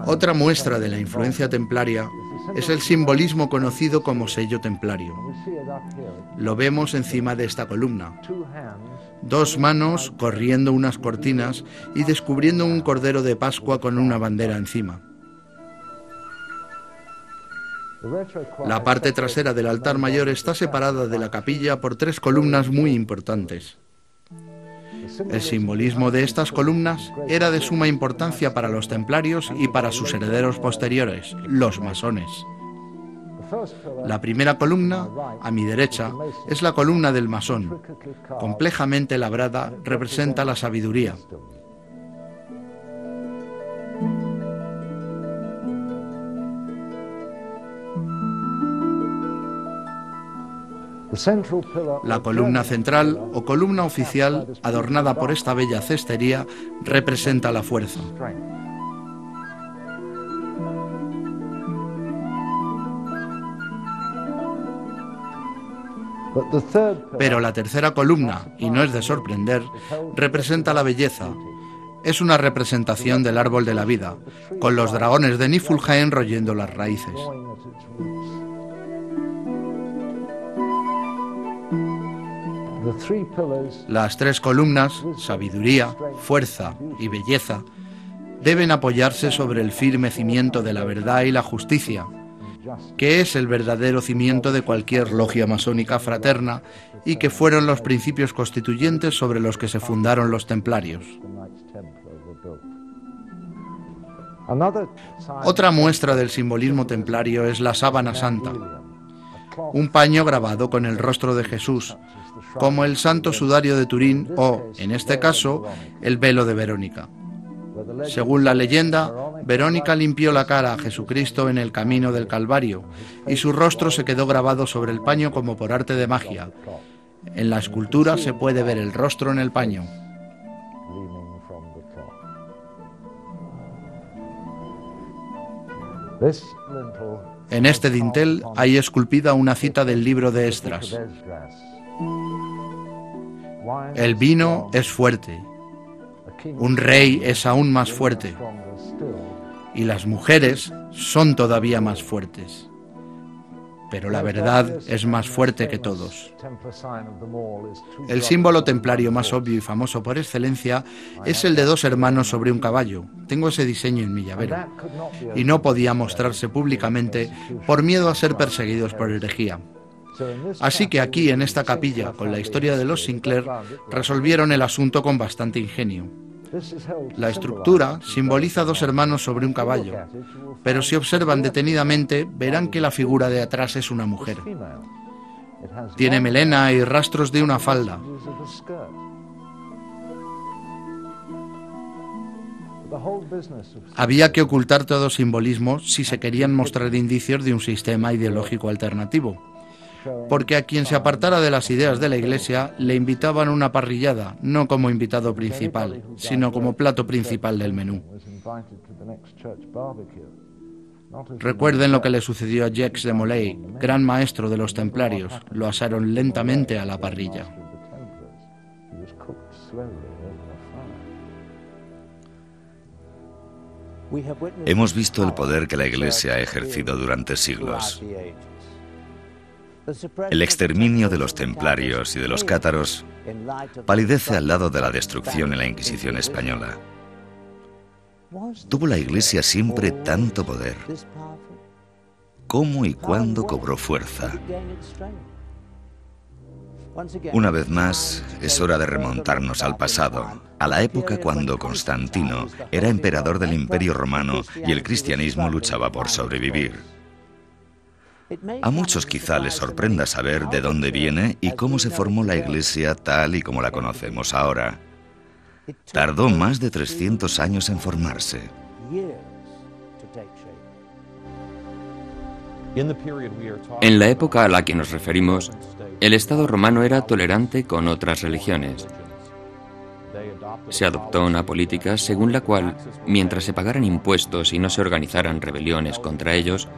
Otra muestra de la influencia templaria es el simbolismo conocido como sello templario. Lo vemos encima de esta columna. 2 manos corriendo unas cortinas y descubriendo un cordero de Pascua con una bandera encima. La parte trasera del altar mayor está separada de la capilla por 3 columnas muy importantes. El simbolismo de estas columnas era de suma importancia para los templarios y para sus herederos posteriores, los masones. La primera columna, a mi derecha, es la columna del masón. Complejamente labrada, representa la sabiduría. La columna central o columna oficial, adornada por esta bella cestería, representa la fuerza. Pero la tercera columna, y no es de sorprender, representa la belleza. Es una representación del árbol de la vida, con los dragones de Niflheim royendo las raíces. Las 3 columnas, sabiduría, fuerza y belleza, deben apoyarse sobre el firme cimiento de la verdad y la justicia, que es el verdadero cimiento de cualquier logia masónica fraterna y que fueron los principios constituyentes sobre los que se fundaron los templarios. Otra muestra del simbolismo templario es la sábana santa, un paño grabado con el rostro de Jesús, como el santo sudario de Turín o, en este caso, el velo de Verónica. Según la leyenda, Verónica limpió la cara a Jesucristo en el camino del Calvario y su rostro se quedó grabado sobre el paño como por arte de magia. En la escultura se puede ver el rostro en el paño. En este dintel hay esculpida una cita del libro de Esdras. El vino es fuerte, un rey es aún más fuerte, y las mujeres son todavía más fuertes. Pero la verdad es más fuerte que todos. El símbolo templario más obvio y famoso por excelencia es el de dos hermanos sobre un caballo. Tengo ese diseño en mi llavero. Y no podía mostrarse públicamente por miedo a ser perseguidos por herejía. Así que aquí, en esta capilla, con la historia de los Sinclair, resolvieron el asunto con bastante ingenio. La estructura simboliza dos hermanos sobre un caballo, pero si observan detenidamente verán que la figura de atrás es una mujer. Tiene melena y rastros de una falda. Había que ocultar todo simbolismo si se querían mostrar indicios de un sistema ideológico alternativo, porque a quien se apartara de las ideas de la Iglesia le invitaban a una parrillada, no como invitado principal, sino como plato principal del menú. Recuerden lo que le sucedió a Jacques de Molay, gran maestro de los templarios. Lo asaron lentamente a la parrilla. Hemos visto el poder que la Iglesia ha ejercido durante siglos. El exterminio de los templarios y de los cátaros palidece al lado de la destrucción en la Inquisición española. ¿Tuvo la Iglesia siempre tanto poder? ¿Cómo y cuándo cobró fuerza? Una vez más, es hora de remontarnos al pasado, a la época cuando Constantino era emperador del Imperio Romano y el cristianismo luchaba por sobrevivir. A muchos quizá les sorprenda saber de dónde viene y cómo se formó la Iglesia tal y como la conocemos ahora. Tardó más de 300 años en formarse. En la época a la que nos referimos, el Estado romano era tolerante con otras religiones. Se adoptó una política según la cual, mientras se pagaran impuestos y no se organizaran rebeliones contra ellos,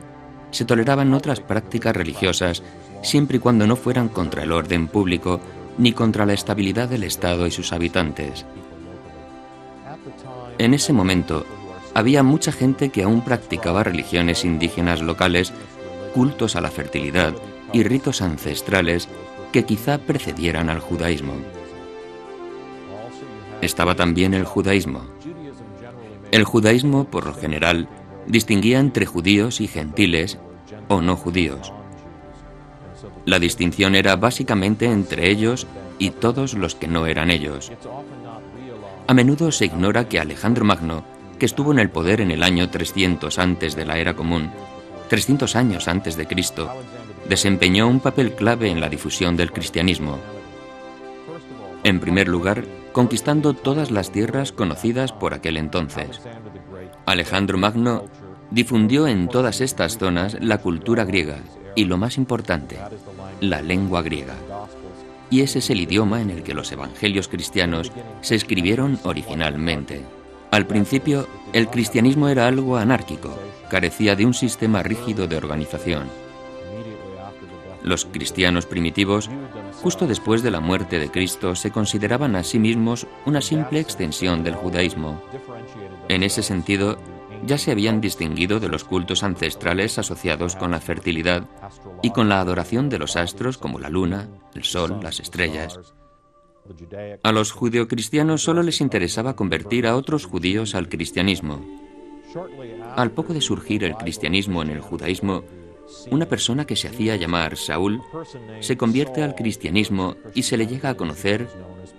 se toleraban otras prácticas religiosas siempre y cuando no fueran contra el orden público ni contra la estabilidad del Estado y sus habitantes. En ese momento, había mucha gente que aún practicaba religiones indígenas locales, cultos a la fertilidad y ritos ancestrales que quizá precedieran al judaísmo. Estaba también el judaísmo. El judaísmo, por lo general, distinguía entre judíos y gentiles o no judíos. La distinción era básicamente entre ellos y todos los que no eran ellos. A menudo se ignora que Alejandro Magno, que estuvo en el poder en el año 300 antes de la era común, 300 años antes de Cristo, desempeñó un papel clave en la difusión del cristianismo. En primer lugar, conquistando todas las tierras conocidas por aquel entonces. Alejandro Magno difundió en todas estas zonas la cultura griega y, lo más importante, la lengua griega. Y ese es el idioma en el que los evangelios cristianos se escribieron originalmente. Al principio, el cristianismo era algo anárquico, carecía de un sistema rígido de organización. Los cristianos primitivos, justo después de la muerte de Cristo, se consideraban a sí mismos una simple extensión del judaísmo. En ese sentido, ya se habían distinguido de los cultos ancestrales asociados con la fertilidad y con la adoración de los astros como la luna, el sol, las estrellas. A los judeocristianos solo les interesaba convertir a otros judíos al cristianismo. Al poco de surgir el cristianismo en el judaísmo, una persona que se hacía llamar Saúl se convierte al cristianismo y se le llega a conocer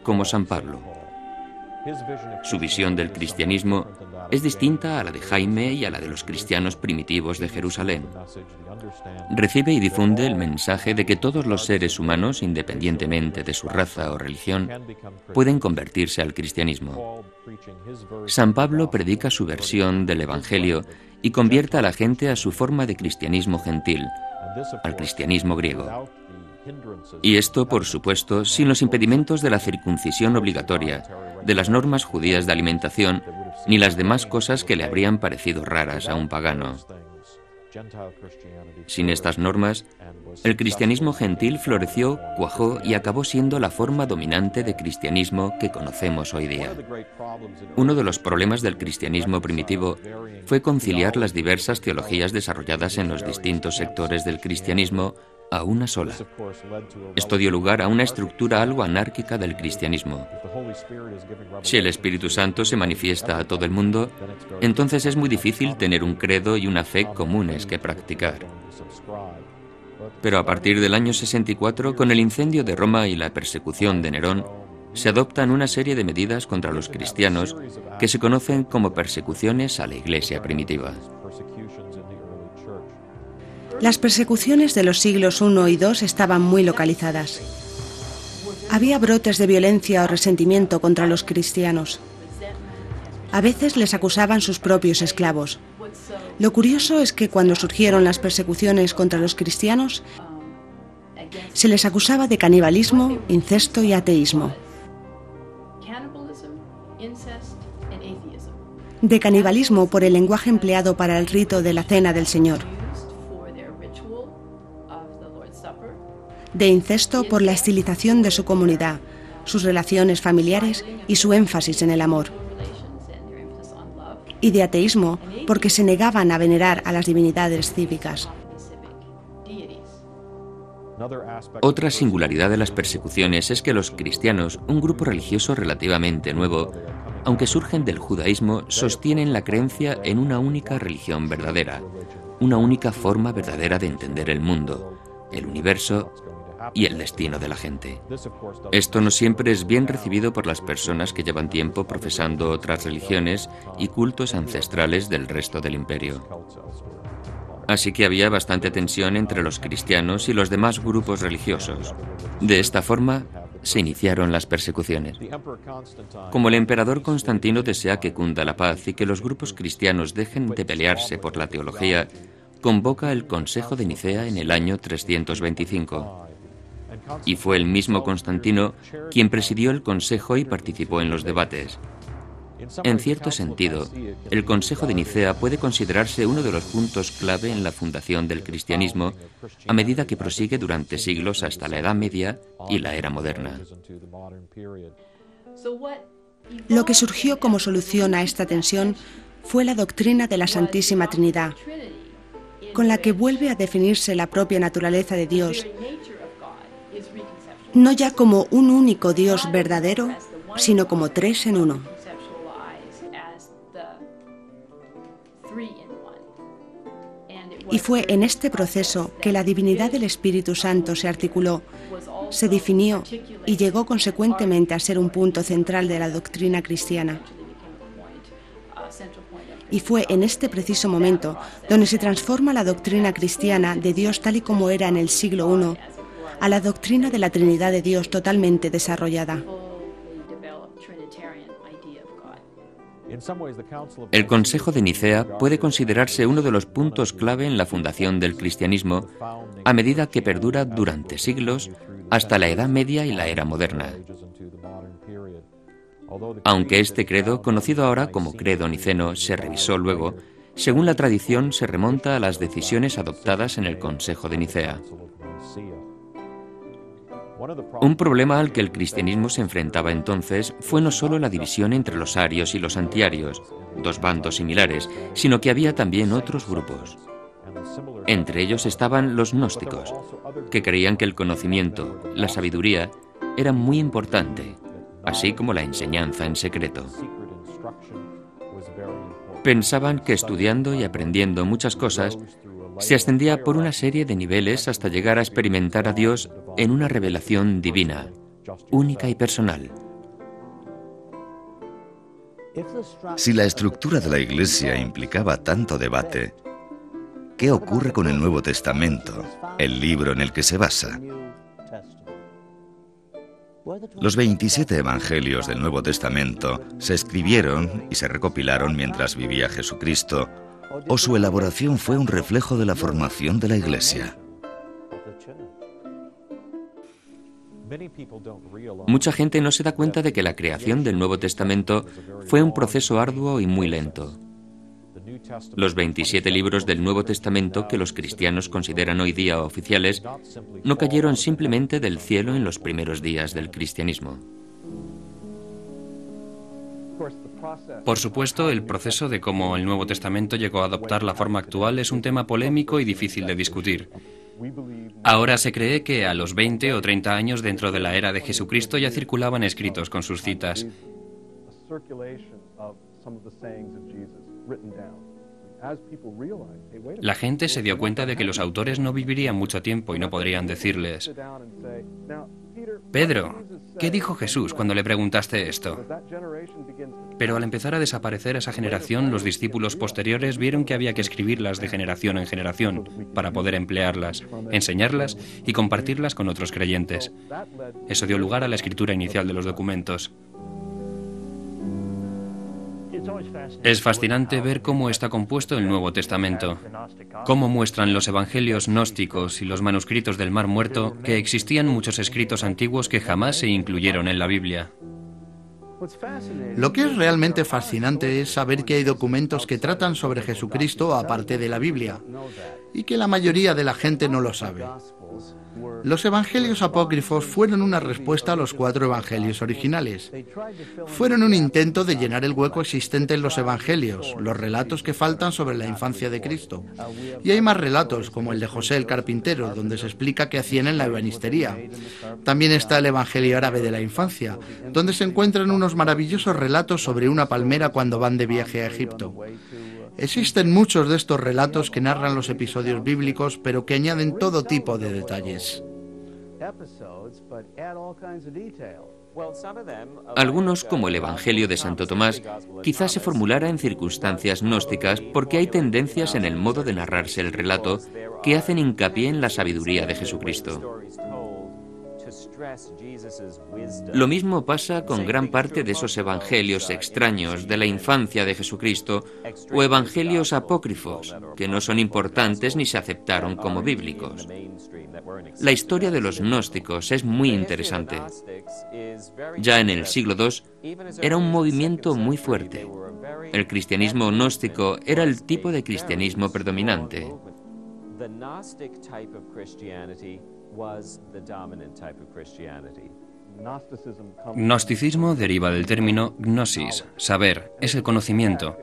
como San Pablo. Su visión del cristianismo es distinta a la de Jaime y a la de los cristianos primitivos de Jerusalén. Recibe y difunde el mensaje de que todos los seres humanos, independientemente de su raza o religión, pueden convertirse al cristianismo. San Pablo predica su versión del Evangelio y convierte a la gente a su forma de cristianismo gentil, al cristianismo griego. Y esto, por supuesto, sin los impedimentos de la circuncisión obligatoria, de las normas judías de alimentación, ni las demás cosas que le habrían parecido raras a un pagano. Sin estas normas, el cristianismo gentil floreció, cuajó y acabó siendo la forma dominante de cristianismo que conocemos hoy día. Uno de los problemas del cristianismo primitivo fue conciliar las diversas teologías desarrolladas en los distintos sectores del cristianismo a una sola. Esto dio lugar a una estructura algo anárquica del cristianismo. Si el Espíritu Santo se manifiesta a todo el mundo, entonces es muy difícil tener un credo y una fe comunes que practicar. Pero a partir del año 64, con el incendio de Roma y la persecución de Nerón, se adoptan una serie de medidas contra los cristianos que se conocen como persecuciones a la Iglesia primitiva. Las persecuciones de los siglos I y II estaban muy localizadas. Había brotes de violencia o resentimiento contra los cristianos. A veces les acusaban sus propios esclavos. Lo curioso es que cuando surgieron las persecuciones contra los cristianos, se les acusaba de canibalismo, incesto y ateísmo. De canibalismo por el lenguaje empleado para el rito de la Cena del Señor. De incesto por la estilización de su comunidad, sus relaciones familiares y su énfasis en el amor. Y de ateísmo porque se negaban a venerar a las divinidades cívicas. Otra singularidad de las persecuciones es que los cristianos, un grupo religioso relativamente nuevo, aunque surgen del judaísmo, sostienen la creencia en una única religión verdadera, una única forma verdadera de entender el mundo, el universo y el destino de la gente. Esto no siempre es bien recibido por las personas que llevan tiempo profesando otras religiones y cultos ancestrales del resto del imperio. Así que había bastante tensión entre los cristianos y los demás grupos religiosos. De esta forma, se iniciaron las persecuciones. Como el emperador Constantino desea que cunda la paz y que los grupos cristianos dejen de pelearse por la teología, convoca el Consejo de Nicea en el año 325. Y fue el mismo Constantino quien presidió el consejo y participó en los debates. En cierto sentido, el Consejo de Nicea puede considerarse uno de los puntos clave en la fundación del cristianismo a medida que prosigue durante siglos hasta la Edad Media y la era moderna. Lo que surgió como solución a esta tensión fue la doctrina de la Santísima Trinidad, con la que vuelve a definirse la propia naturaleza de Dios, no ya como un único Dios verdadero, sino como tres en uno. Y fue en este proceso que la divinidad del Espíritu Santo se articuló, se definió y llegó consecuentemente a ser un punto central de la doctrina cristiana. Y fue en este preciso momento donde se transforma la doctrina cristiana de Dios tal y como era en el siglo I a la doctrina de la Trinidad de Dios totalmente desarrollada. El Consejo de Nicea puede considerarse uno de los puntos clave en la fundación del cristianismo a medida que perdura durante siglos hasta la Edad Media y la era moderna. Aunque este credo, conocido ahora como credo niceno, se revisó luego, según la tradición se remonta a las decisiones adoptadas en el Consejo de Nicea. Un problema al que el cristianismo se enfrentaba entonces fue no solo la división entre los arios y los antiarios, dos bandos similares, sino que había también otros grupos. Entre ellos estaban los gnósticos, que creían que el conocimiento, la sabiduría, era muy importante, así como la enseñanza en secreto. Pensaban que estudiando y aprendiendo muchas cosas, se ascendía por una serie de niveles hasta llegar a experimentar a Dios en una revelación divina, única y personal. Si la estructura de la Iglesia implicaba tanto debate, ¿qué ocurre con el Nuevo Testamento, el libro en el que se basa? Los 27 evangelios del Nuevo Testamento se escribieron y se recopilaron mientras vivía Jesucristo, o su elaboración fue un reflejo de la formación de la Iglesia. Mucha gente no se da cuenta de que la creación del Nuevo Testamento fue un proceso arduo y muy lento. Los 27 libros del Nuevo Testamento que los cristianos consideran hoy día oficiales no cayeron simplemente del cielo en los primeros días del cristianismo. Por supuesto, el proceso de cómo el Nuevo Testamento llegó a adoptar la forma actual es un tema polémico y difícil de discutir. Ahora se cree que a los 20 o 30 años dentro de la era de Jesucristo ya circulaban escritos con sus citas. La gente se dio cuenta de que los autores no vivirían mucho tiempo y no podrían decirles: Pedro, ¿qué dijo Jesús cuando le preguntaste esto? Pero al empezar a desaparecer esa generación, los discípulos posteriores vieron que había que escribirlas de generación en generación para poder emplearlas, enseñarlas y compartirlas con otros creyentes. Eso dio lugar a la escritura inicial de los documentos. Es fascinante ver cómo está compuesto el Nuevo Testamento, cómo muestran los evangelios gnósticos y los manuscritos del Mar Muerto que existían muchos escritos antiguos que jamás se incluyeron en la Biblia. Lo que es realmente fascinante es saber que hay documentos que tratan sobre Jesucristo aparte de la Biblia, y que la mayoría de la gente no lo sabe. Los evangelios apócrifos fueron una respuesta a los 4 evangelios originales. Fueron un intento de llenar el hueco existente en los evangelios, los relatos que faltan sobre la infancia de Cristo. Y hay más relatos, como el de José el carpintero, donde se explica qué hacían en la ebanistería. También está el evangelio árabe de la infancia, donde se encuentran unos maravillosos relatos sobre una palmera cuando van de viaje a Egipto. Existen muchos de estos relatos que narran los episodios bíblicos, pero que añaden todo tipo de detalles. Algunos, como el Evangelio de Santo Tomás, quizás se formulara en circunstancias gnósticas porque hay tendencias en el modo de narrarse el relato que hacen hincapié en la sabiduría de Jesucristo. Lo mismo pasa con gran parte de esos evangelios extraños de la infancia de Jesucristo o evangelios apócrifos, que no son importantes ni se aceptaron como bíblicos. La historia de los gnósticos es muy interesante. Ya en el siglo II era un movimiento muy fuerte. El cristianismo gnóstico era el tipo de cristianismo predominante. Gnosticismo deriva del término gnosis, saber, es el conocimiento.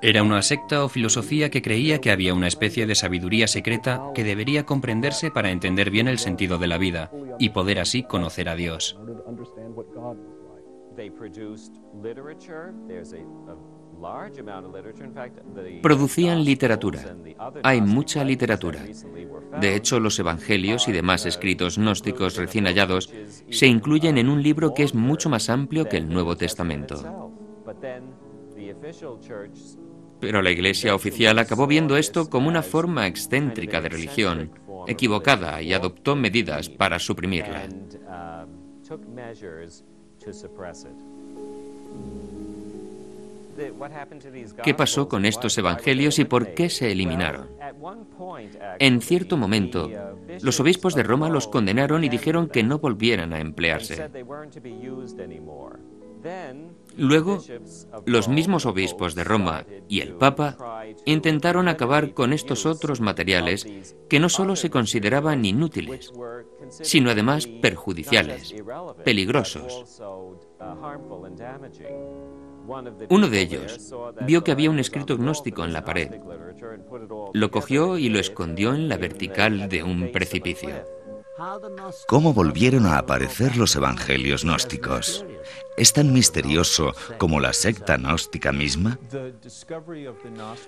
Era una secta o filosofía que creía que había una especie de sabiduría secreta que debería comprenderse para entender bien el sentido de la vida y poder así conocer a Dios. Producían literatura. Hay mucha literatura. De hecho, los evangelios y demás escritos gnósticos recién hallados se incluyen en un libro que es mucho más amplio que el Nuevo Testamento. Pero la Iglesia oficial acabó viendo esto como una forma excéntrica de religión, equivocada, y adoptó medidas para suprimirla. ¿Qué pasó con estos evangelios y por qué se eliminaron? En cierto momento, los obispos de Roma los condenaron y dijeron que no volvieran a emplearse. Luego, los mismos obispos de Roma y el Papa intentaron acabar con estos otros materiales que no solo se consideraban inútiles, sino además perjudiciales, peligrosos. Uno de ellos vio que había un escrito gnóstico en la pared. Lo cogió y lo escondió en la vertical de un precipicio. ¿Cómo volvieron a aparecer los evangelios gnósticos? ¿Es tan misterioso como la secta gnóstica misma?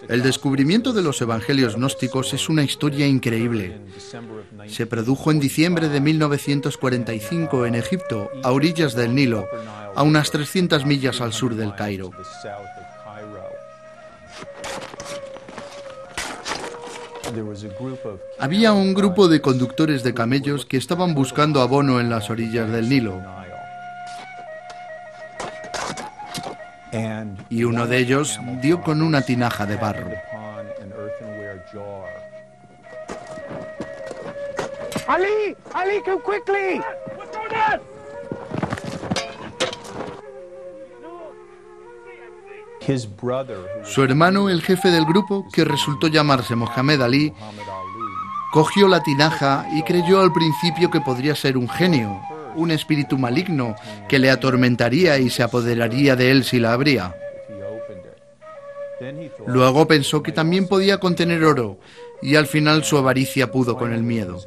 El descubrimiento de los evangelios gnósticos es una historia increíble. Se produjo en diciembre de 1945 en Egipto, a orillas del Nilo, a unas 300 millas al sur del Cairo. Había un grupo de conductores de camellos que estaban buscando abono en las orillas del Nilo. Y uno de ellos dio con una tinaja de barro. Ali! Ali, come quickly! What's going on? Su hermano, el jefe del grupo, que resultó llamarse Mohamed Ali, cogió la tinaja y creyó al principio que podría ser un genio, un espíritu maligno que le atormentaría y se apoderaría de él si la abría. Luego pensó que también podía contener oro y al final su avaricia pudo con el miedo.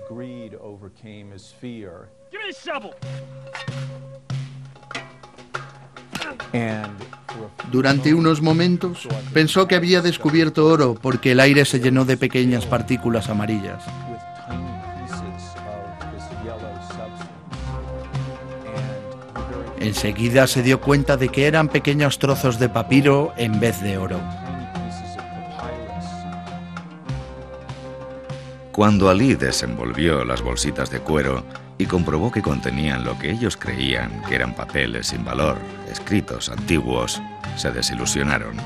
Durante unos momentos pensó que había descubierto oro porque el aire se llenó de pequeñas partículas amarillas. Enseguida se dio cuenta de que eran pequeños trozos de papiro en vez de oro. Cuando Ali desenvolvió las bolsitas de cuero y comprobó que contenían lo que ellos creían que eran papeles sin valor, escritos antiguos, se desilusionaron.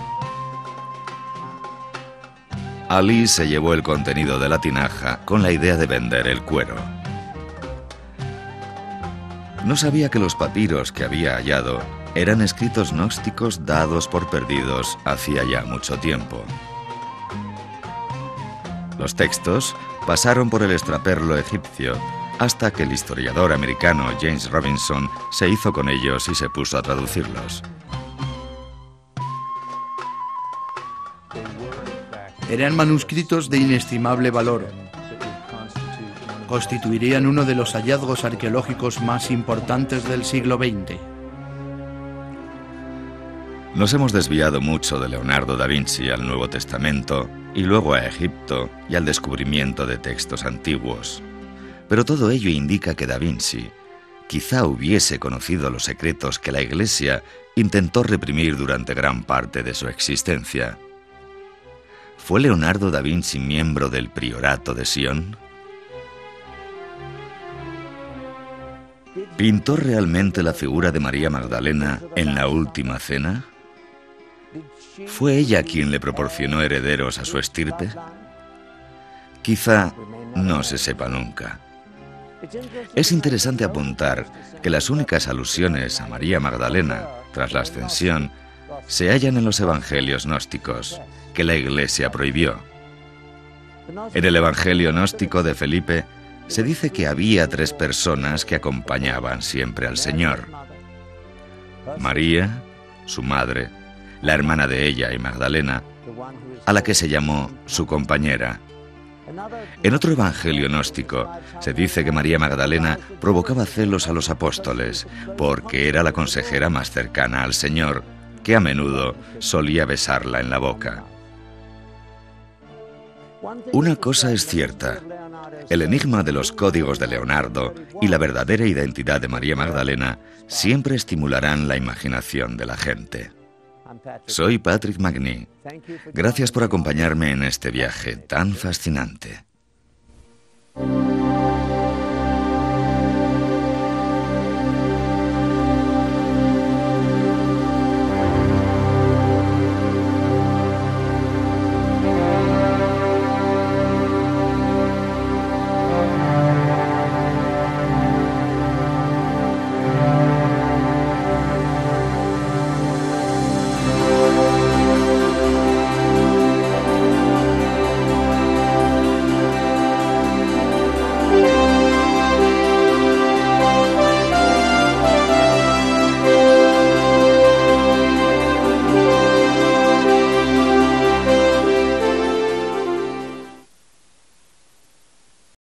Ali se llevó el contenido de la tinaja con la idea de vender el cuero. No sabía que los papiros que había hallado eran escritos gnósticos dados por perdidos hacía ya mucho tiempo. Los textos pasaron por el extraperlo egipcio hasta que el historiador americano James Robinson se hizo con ellos y se puso a traducirlos. Eran manuscritos de inestimable valor. Constituirían uno de los hallazgos arqueológicos más importantes del siglo XX. Nos hemos desviado mucho de Leonardo da Vinci al Nuevo Testamento y luego a Egipto y al descubrimiento de textos antiguos. Pero todo ello indica que da Vinci quizá hubiese conocido los secretos que la Iglesia intentó reprimir durante gran parte de su existencia. ¿Fue Leonardo da Vinci miembro del Priorato de Sion? ¿Pintó realmente la figura de María Magdalena en la Última Cena? ¿Fue ella quien le proporcionó herederos a su estirpe? Quizá no se sepa nunca. Es interesante apuntar que las únicas alusiones a María Magdalena tras la ascensión se hallan en los evangelios gnósticos, que la Iglesia prohibió. En el evangelio gnóstico de Felipe se dice que había 3 personas que acompañaban siempre al Señor: María, su madre, la hermana de ella y Magdalena, a la que se llamó su compañera. En otro evangelio gnóstico se dice que María Magdalena provocaba celos a los apóstoles porque era la consejera más cercana al Señor, que a menudo solía besarla en la boca. Una cosa es cierta: el enigma de los códigos de Leonardo y la verdadera identidad de María Magdalena siempre estimularán la imaginación de la gente. Soy Patrick Magny. Gracias por acompañarme en este viaje tan fascinante.